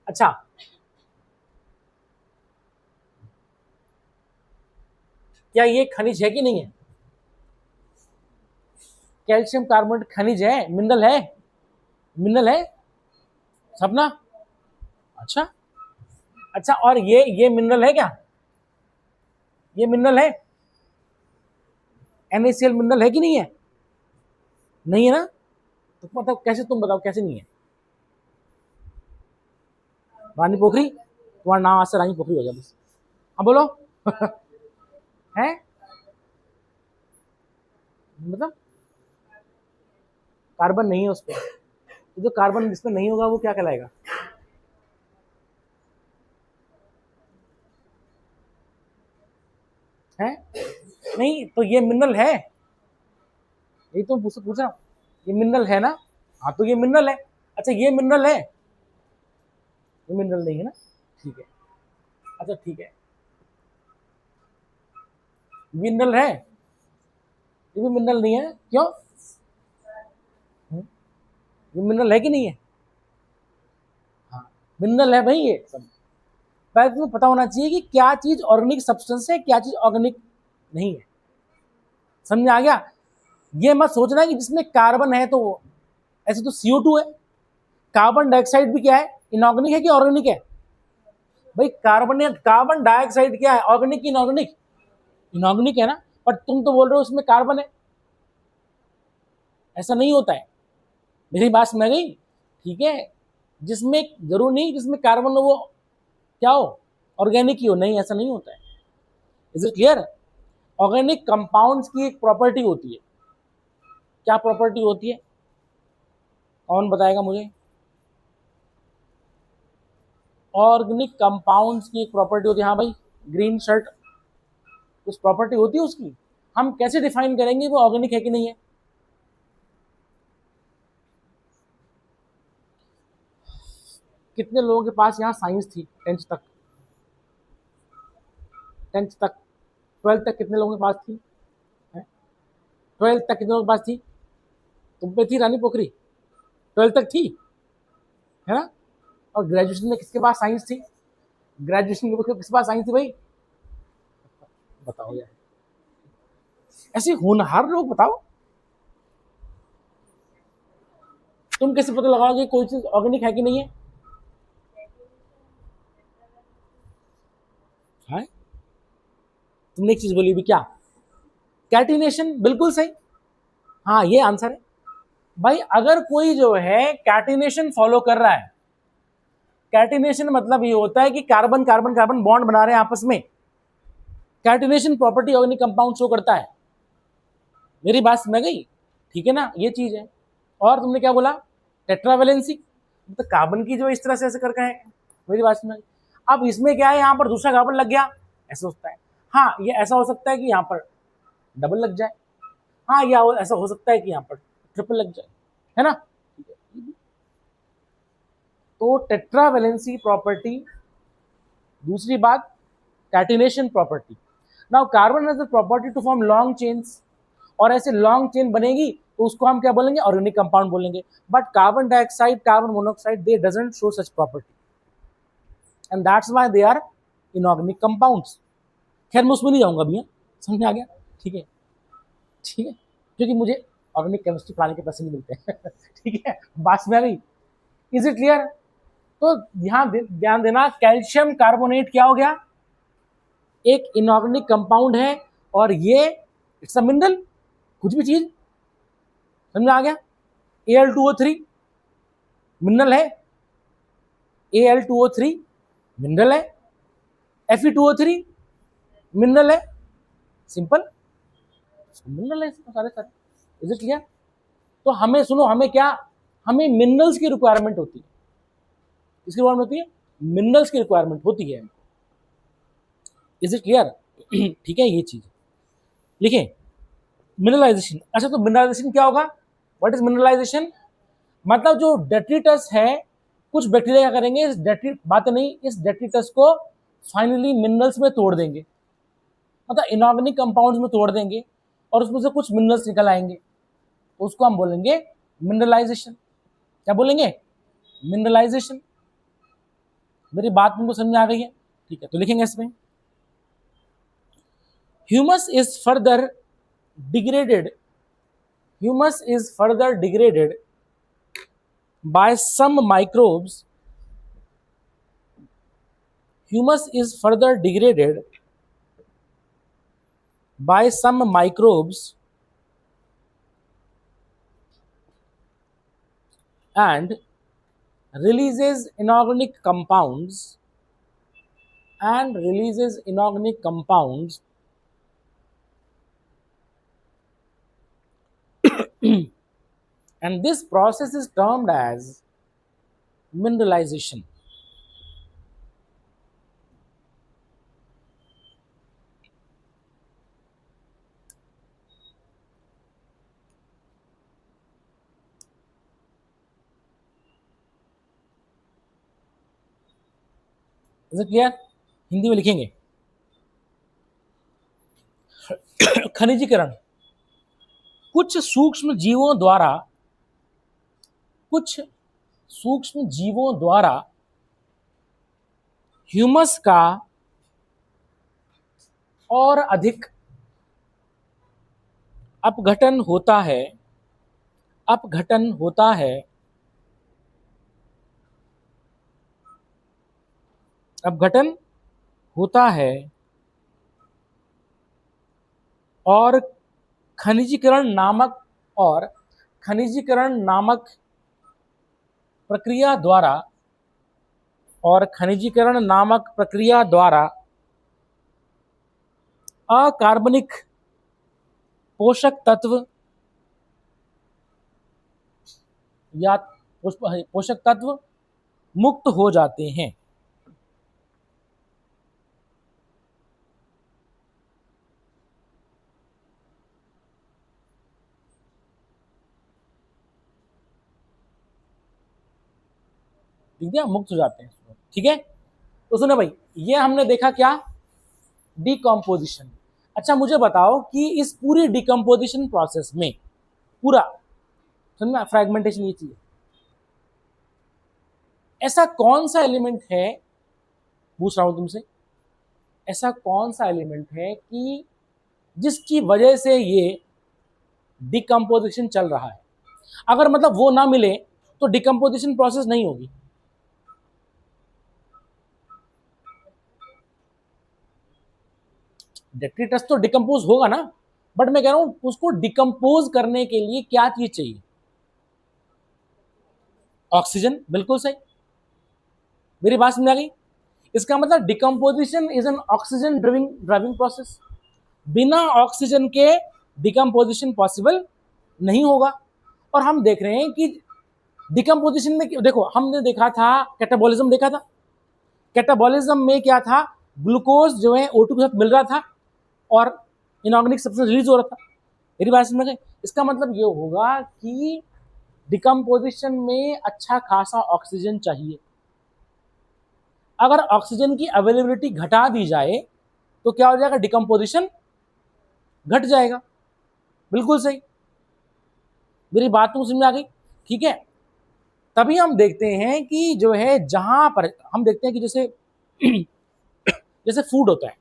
अच्छा, क्या ये खनिज है कि नहीं है? कैल्शियम कार्बोनेट खनिज है, मिनरल है सपना? अच्छा, और ये मिनरल है क्या? ये मिनरल है? NaCl मिनरल है कि नहीं है? नहीं है ना? तो मतलब कैसे, तुम बताओ कैसे नहीं है? रानी पोखरी, तुम्हारा नाम आज से रानी पोखरी हो गया बस। हाँ बोलो। है मतलब कार्बन नहीं है उसमें, तो जो कार्बन जिसमें नहीं होगा वो क्या कहलाएगा? है नहीं, तो ये मिनरल है, यही तो पूछा, ये मिनरल है ना? हाँ, तो ये मिनरल है। अच्छा, ये मिनरल है? ये मिनरल नहीं है ना? ठीक है, अच्छा ठीक है, मिनरल है, ये भी मिनरल नहीं है, क्यों? ये मिनरल है कि नहीं है? हाँ, मिनरल है भाई। ये सब पहले तुम्हें पता होना चाहिए कि क्या चीज ऑर्गेनिक सब्सटेंस है, क्या चीज ऑर्गेनिक नहीं है। समझ में आ गया? ये मत सोचना कि जिसमें कार्बन है तो ऐसे तो CO2 है। कार्बन डाइऑक्साइड भी क्या है, इनऑर्गेनिक है कि ऑर्गेनिक है? भाई कार्बन डाइऑक्साइड क्या है, ऑर्गेनिक की इनऑर्गेनिक? इनऑर्गेनिक है ना, पर तुम तो बोल रहे हो उसमें कार्बन है। ऐसा नहीं होता है, मेरी बात समझ गई? ठीक है, जिसमें जरूर नहीं जिसमें कार्बन हो वो क्या हो, ऑर्गेनिक ही हो, नहीं ऐसा नहीं होता है। Is it clear? Organic compounds की एक प्रॉपर्टी होती है, क्या प्रॉपर्टी होती है, कौन बताएगा मुझे? ऑर्गेनिक कंपाउंड्स की एक प्रॉपर्टी होती है, हाँ भाई, ग्रीन शर्ट, कुछ प्रॉपर्टी होती है उसकी। हम कैसे डिफाइन करेंगे वो ऑर्गेनिक है कि नहीं है? कितने लोगों के पास यहाँ साइंस थी 10th तक? 10th तक, 12th तक कितने लोगों के पास थी? 12th तक कितने लोगों के पास थी? तुम पे थी रानी पोखरी, 12th तक थी, है ना? और ग्रेजुएशन में किसके पास साइंस थी? ग्रेजुएशन में किसके पास साइंस थी भाई? बताओ यार, ऐसे होनहार लोग बताओ। तुम कैसे पता लगाओगे कोई चीज ऑर्गेनिक है कि नहीं है? है? तुमने एक चीज बोली भी क्या, कैटिनेशन, बिल्कुल सही। हाँ ये आंसर है भाई। अगर कोई जो है कैटिनेशन फॉलो कर रहा है, कैटिनेशन मतलब ये होता है कि कार्बन कार्बन कार्बन बॉन्ड बना रहे हैं आपस में, catenation property organic compound show करता है। मेरी बात समझ गई? ठीक है ना, ये चीज है। और तुमने क्या बोला, टेट्रावेलेंसी, तो कार्बन की जो इस तरह से ऐसे करके है। मेरी बात समझ। अब इसमें क्या है, यहाँ पर दूसरा कार्बन लग गया, ऐसा होता है। हाँ ये ऐसा हो सकता है कि यहाँ पर डबल लग जाए, हाँ या ऐसा हो सकता है कि यहाँ पर ट्रिपल लग जाए, है ना? तो टेट्रावेलेंसी प्रॉपर्टी, दूसरी बात catenation property. Now carbon has the property to form long chains, और ऐसे लॉन्ग चेन बनेगी तो उसको हम क्या बोलेंगे, ऑर्गेनिक कंपाउंड बोलेंगे। But carbon dioxide, carbon monoxide, they doesn't show such property, and that's why they are inorganic compounds. खैर मैं उसमें नहीं जाऊंगा अभी, समझ में आ गया? ठीक है, ठीक है, क्योंकि मुझे ऑर्गेनिक केमिस्ट्री पढ़ाने के पैसे नहीं मिलते हैं ठीक है, बात में आ गई? Is it clear? तो ध्यान ध्यान देना, कैल्शियम कार्बोनेट क्या हो गया, एक इनऑर्गेनिक कंपाउंड है, और ये इट्स अ मिनरल, कुछ भी चीज, समझ में आ गया? Al2O3 मिनरल है, Al2O3 मिनरल है, Fe2O3 मिनरल है, सिंपल, मिनरल है सारे सारे। Is it clear? तो हमें सुनो, हमें क्या, हमें मिनरल्स की रिक्वायरमेंट होती है, किसकी रिक्वायरमेंट होती है? मिनरल्स की रिक्वायरमेंट होती है। Is it clear? ठीक है, ये चीज लिखें, मिनरलाइजेशन। अच्छा तो मिनरलाइजेशन क्या होगा, व्हाट इज मिनरलाइजेशन? मतलब जो डेट्रिटस है, कुछ बैक्टीरिया क्या करेंगे, इस डेट्रिटस को फाइनली मिनरल्स में तोड़ देंगे, मतलब इनऑर्गेनिक कंपाउंड्स में तोड़ देंगे, और उसमें से कुछ मिनरल्स निकल आएंगे, उसको हम बोलेंगे मिनरलाइजेशन। क्या बोलेंगे? मिनरलाइजेशन। मेरी बात तुमको समझ में आ गई है? ठीक है, तो लिखेंगे इसमें, humus is further degraded, humus is further degraded by some microbes, humus is further degraded by some microbes and releases inorganic compounds, and releases inorganic compounds and this process is termed as mineralization. Is it clear? Hindi में लिखेंगे, खनिजीकरण, कुछ सूक्ष्म जीवों द्वारा, कुछ सूक्ष्म जीवों द्वारा ह्यूमस का और अधिक अपघटन होता है, अपघटन होता है, अपघटन होता है और खनिजीकरण नामक और खनिजीकरण नामक प्रक्रिया द्वारा और खनिजीकरण नामक प्रक्रिया द्वारा अकार्बनिक पोषक तत्व या पोषक तत्व मुक्त हो जाते हैं। ठीक है, मुक्त हो जाते हैं। ठीक है, तो सुनो भाई, ये हमने देखा क्या, डिकम्पोजिशन। अच्छा मुझे बताओ कि इस पूरी डिकम्पोजिशन प्रोसेस में पूरा समझना, फ्रैगमेंटेशन ये चीज, ऐसा कौन सा एलिमेंट है, पूछ रहा हूं तुमसे, ऐसा कौन सा एलिमेंट है कि जिसकी वजह से ये डिकम्पोजिशन चल रहा है? अगर मतलब वो ना मिले तो डिकम्पोजिशन प्रोसेस नहीं होगी। डेट्रिटस तो डिकम्पोज होगा ना, बट मैं कह रहा हूं उसको डिकम्पोज करने के लिए क्या चीज चाहिए? ऑक्सीजन, बिल्कुल सही। मेरी बात समझ आ गई? इसका मतलब decomposition is an oxygen driving process. बिना ऑक्सीजन के डिकम्पोजिशन पॉसिबल नहीं होगा। और हम देख रहे हैं कि डिकम्पोजिशन में देखो, हमने देखा था कैटाबॉलिज्म, देखा था कैटाबॉलिज्म में क्या था, ग्लूकोज जो है O2 के साथ मिल रहा था और इनऑर्गेनिक सब्सटेंस रिलीज हो रहा था। मेरी बात समझ में? इसका मतलब ये होगा कि डिकम्पोजिशन में अच्छा खासा ऑक्सीजन चाहिए। अगर ऑक्सीजन की अवेलेबिलिटी घटा दी जाए तो क्या हो जाएगा, डिकम्पोजिशन घट जाएगा। बिल्कुल सही, मेरी बात तो समझ में आ गई। ठीक है, तभी हम देखते हैं कि जो है, जहां पर हम देखते हैं कि जैसे जैसे फूड होता है,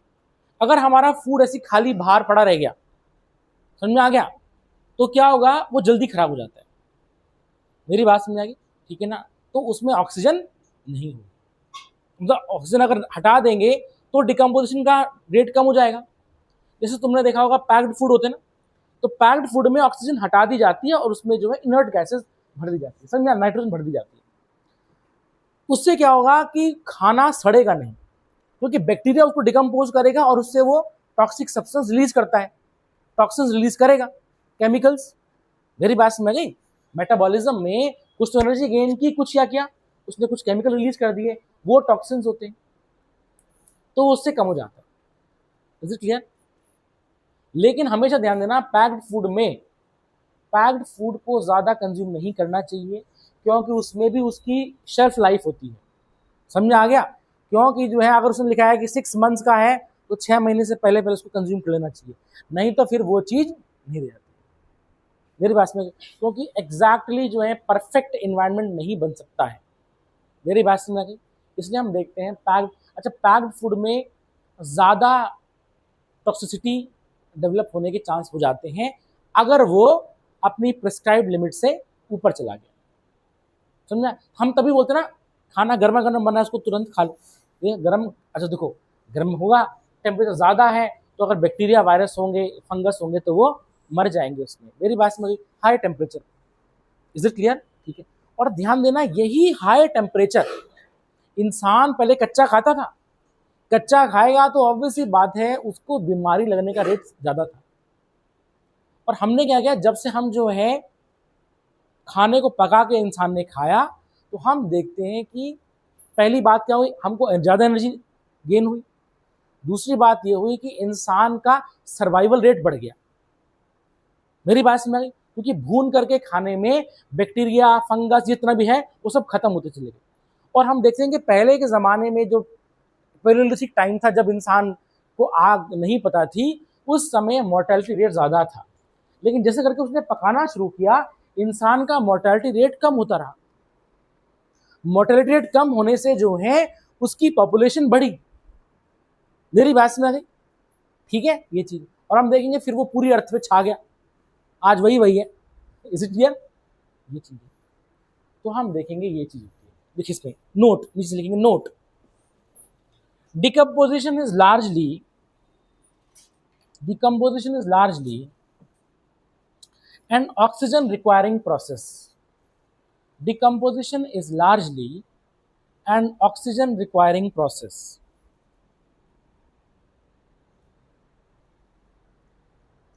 अगर हमारा फूड ऐसी खाली बाहर पड़ा रह गया, समझ में आ गया, तो क्या होगा, वो जल्दी खराब हो जाता है। मेरी बात समझ आ गई? ठीक है ना, तो उसमें ऑक्सीजन नहीं होगा। मतलब ऑक्सीजन अगर हटा देंगे तो डिकम्पोजिशन का रेट कम हो जाएगा। जैसे तुमने देखा होगा पैक्ड फूड होते हैं ना, तो पैक्ड फूड में ऑक्सीजन हटा दी जाती है और उसमें जो है इनर्ट गैसेस भर दी जाती है, समझा, नाइट्रोजन भर दी जाती है। उससे क्या होगा कि खाना सड़ेगा नहीं, क्योंकि बैक्टीरिया उसको डिकम्पोज करेगा और उससे वो टॉक्सिक सब्सटेंस रिलीज करता है, टॉक्सिन्स रिलीज करेगा, केमिकल्स। मेरी बात समझ गई? मेटाबॉलिज्म में कुछ तो एनर्जी गेन की, कुछ क्या किया, उसने कुछ केमिकल रिलीज कर दिए, वो टॉक्सिन्स होते हैं, तो वो उससे कम हो जाता है। Is it clear? लेकिन हमेशा ध्यान देना, पैक्ड फूड में पैक्ड फूड को ज़्यादा कंज्यूम नहीं करना चाहिए, क्योंकि उसमें भी उसकी शेल्फ लाइफ होती है। समझ आ गया? क्योंकि जो है, अगर उसने लिखा है कि 6 मंथ्स का है तो 6 महीने से पहले पहले उसको कंज्यूम कर लेना चाहिए, नहीं तो फिर वो चीज़ नहीं रह जाती। मेरी बात में, क्योंकि एग्जैक्टली जो है परफेक्ट इन्वायरमेंट नहीं बन सकता है। मेरी बात समझ आ गई? इसलिए हम देखते हैं पैक्ड, अच्छा पैक्ड फूड में ज़्यादा टॉक्सिसिटी डेवलप होने के चांस हो जाते हैं अगर वो अपनी प्रिस्क्राइब लिमिट से ऊपर चला गया। समझा? हम तभी बोलते ना, खाना गर्मा गर्म बना है उसको तुरंत खा लो, ये गर्म, अच्छा देखो, गर्म होगा, टेम्परेचर ज़्यादा है तो अगर बैक्टीरिया, वायरस होंगे, फंगस होंगे तो वो मर जाएंगे उसमें। मेरी बात समझ, high temperature. Is it clear? ठीक है, और ध्यान देना, यही हाई टेम्परेचर इंसान पहले कच्चा खाता था, कच्चा खाएगा तो ऑब्वियसली बात है उसको बीमारी लगने का रेट ज़्यादा था। और हमने क्या किया, जब से हम जो है खाने को पका के इंसान ने खाया, तो हम देखते हैं कि पहली बात क्या हुई, हमको ज़्यादा एनर्जी गेन हुई। दूसरी बात ये हुई कि इंसान का सर्वाइवल रेट बढ़ गया। मेरी बात समझ आई? क्योंकि भून करके खाने में बैक्टीरिया, फंगस जितना भी है वो सब खत्म होते चले गए। और हम देखते हैं कि पहले के ज़माने में जो पेरियोडिक टाइम था, जब इंसान को आग नहीं पता थी, उस समय मोर्टेलिटी रेट ज़्यादा था। लेकिन जैसे करके उसने पकाना शुरू किया, इंसान का मोर्टेलिटी रेट कम होता रहा। मोर्टेलिटी रेट कम होने से जो है उसकी पॉपुलेशन बढ़ी। मेरी बात समझ आ गई? ठीक है, ये चीज। और हम देखेंगे फिर वो पूरी अर्थ पे छा गया। आज वही वही है। Is it clear? ये चीज है। तो हम देखेंगे ये चीज देखिए इसमें नोट नीचे लिखेंगे note decomposition is largely an oxygen requiring process. Decomposition is largely an oxygen requiring process.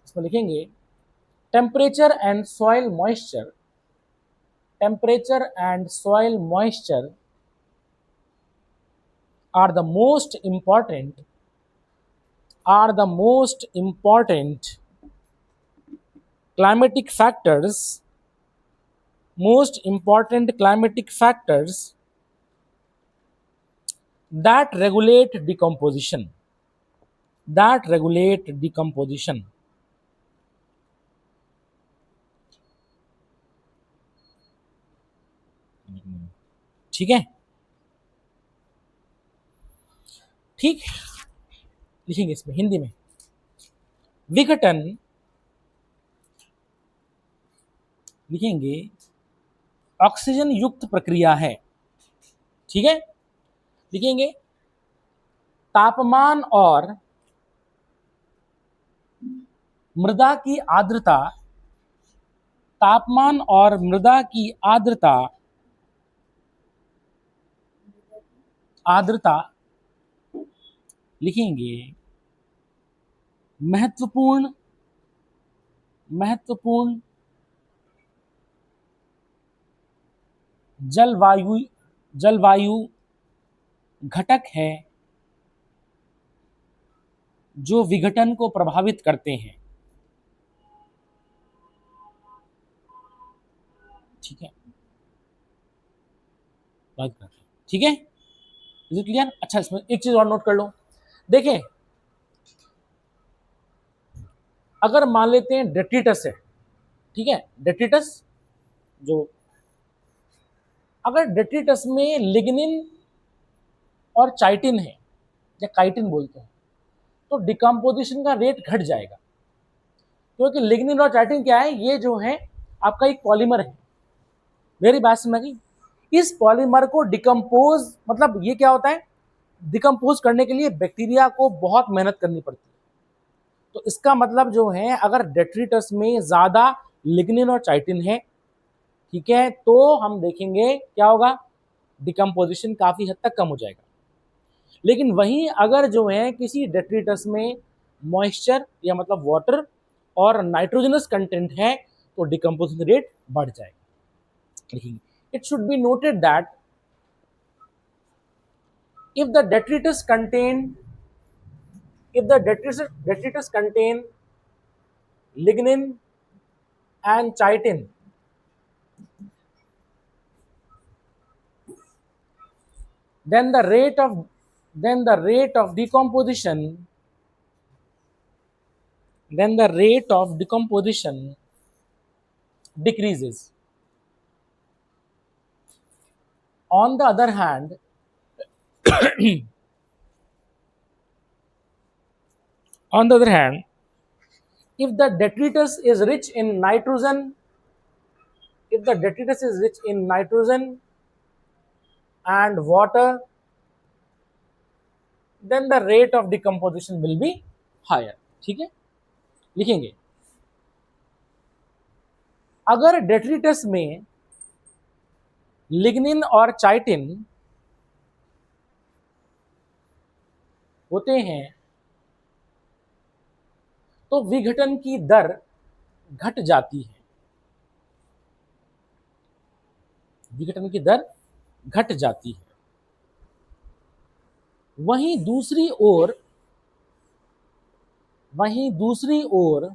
इसमें लिखेंगे temperature and soil moisture are the most important climatic factors that regulate decomposition. ठीक है, ठीक। लिखेंगे इसमें हिंदी में विघटन, लिखेंगे ऑक्सीजन युक्त प्रक्रिया है। ठीक है, लिखेंगे तापमान और मृदा की आर्द्रता लिखेंगे महत्वपूर्ण जलवायु घटक है जो विघटन को प्रभावित करते हैं। ठीक है, ठीक है, इज इट क्लियर? अच्छा, इसमें एक चीज और नोट कर लो। देखें, अगर मान लेते हैं डेट्रिटस है, ठीक है, डेट्रिटस जो, अगर डेट्रिटस में लिग्निन और चाइटिन है या काइटिन बोलते हैं, तो डिकम्पोजिशन का रेट घट जाएगा, क्योंकि लिग्निन और चाइटिन क्या है, ये जो है आपका एक पॉलीमर है। मेरी बात समझ गई? इस पॉलीमर को डिकम्पोज, मतलब ये क्या होता है, डिकम्पोज करने के लिए बैक्टीरिया को बहुत मेहनत करनी पड़ती है। तो इसका मतलब जो है, अगर डेट्रिटस में ज़्यादा लिग्निन और चाइटिन है, ठीक है, तो हम देखेंगे क्या होगा, डिकम्पोजिशन काफ़ी हद तक कम हो जाएगा। लेकिन वहीं अगर जो है किसी डेट्रिटस में मॉइस्चर या मतलब वाटर और नाइट्रोजनस कंटेंट है, तो डिकम्पोजिशन रेट बढ़ जाएगा। लिखेंगे, it should be noted that if the detritus contain lignin and chitin, then the rate of decomposition decreases. On the other hand, if the detritus is rich in nitrogen, and water, then the rate of decomposition will be higher. ठीक है, लिखेंगे अगर detritus में lignin और चाइटिन होते हैं, तो विघटन की दर घट जाती है। वहीं दूसरी ओर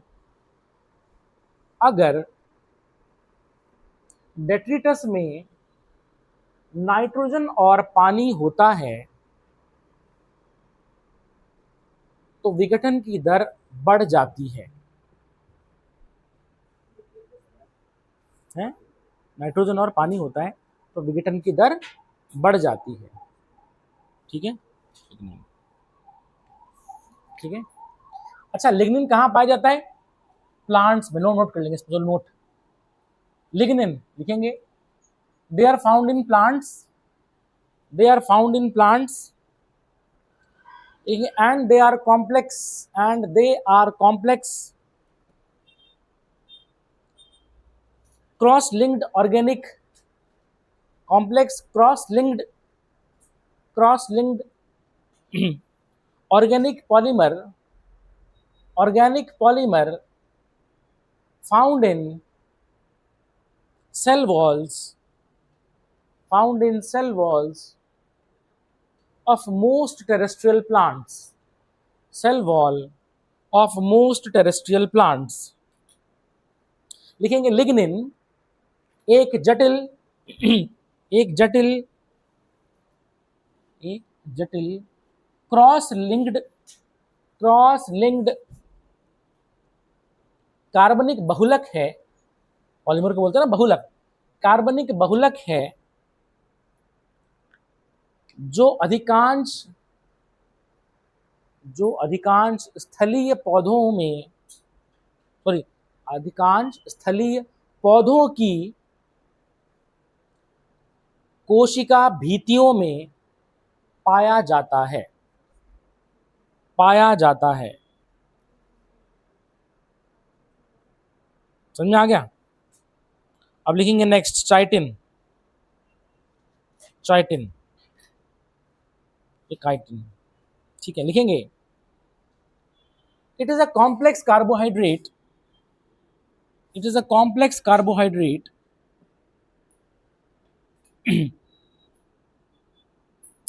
अगर डेट्रिटस में नाइट्रोजन और पानी होता है, तो विघटन की दर बढ़ जाती है। नाइट्रोजन और पानी होता है तो विघटन की दर बढ़ जाती है। ठीक है, ठीक है। अच्छा, लिग्निन कहाँ पाया जाता है? प्लांट्स में, नोट कर लेंगे, स्पेशल नोट। लिग्निन लिखेंगे, they are found in plants, they are found in plants and they are complex, and they are complex cross linked organic, complex cross linked organic polymer found in cell walls, of most terrestrial plants, cell wall of most terrestrial plants। लिखेंगे lignin एक जटिल cross linked कार्बनिक बहुलक है, polymer को बोलते हैं ना बहुलक, कार्बनिक बहुलक है जो अधिकांश स्थलीय पौधों की कोशिका भित्तियों में पाया जाता है। समझ में आ गया? अब लिखेंगे नेक्स्ट चाइटिन, ठीक है, लिखेंगे it is a complex carbohydrate,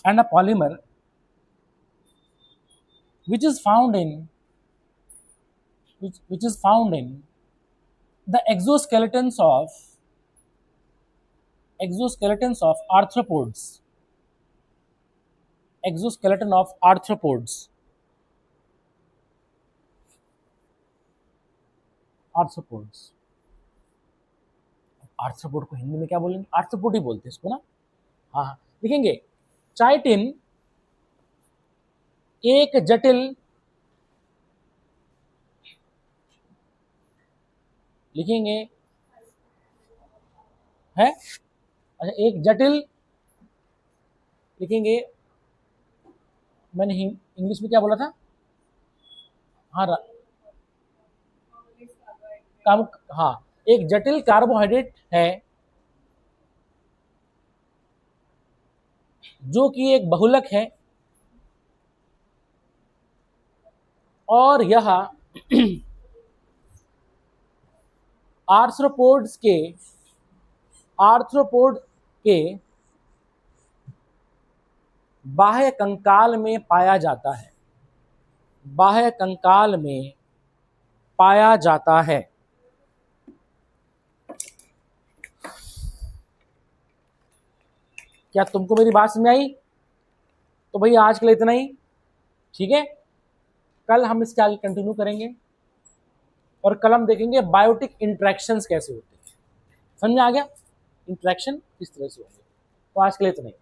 and a polymer which is found in the exoskeletons of arthropods, arthropod को हिंदी में क्या बोलेंगे? आर्थ्रोपोड ही बोलते हैं इसको ना। हाँ, लिखेंगे चाइटिन एक जटिल लिखेंगे है, अच्छा एक जटिल लिखेंगे, मैंने इंग्लिश में क्या बोला था? हाँ, एक जटिल कार्बोहाइड्रेट है जो कि एक बहुलक है और यह आर्थ्रोपोड के बाह्य कंकाल में पाया जाता है, क्या तुमको मेरी बात समझ आई? तो भैया आज के लिए इतना ही, ठीक है। कल हम इसके आगे कंटिन्यू करेंगे और कल हम देखेंगे बायोटिक इंटरेक्शंस कैसे होते हैं। समझ में आ गया? इंटरेक्शन किस तरह से होंगे। तो आज के लिए इतना ही।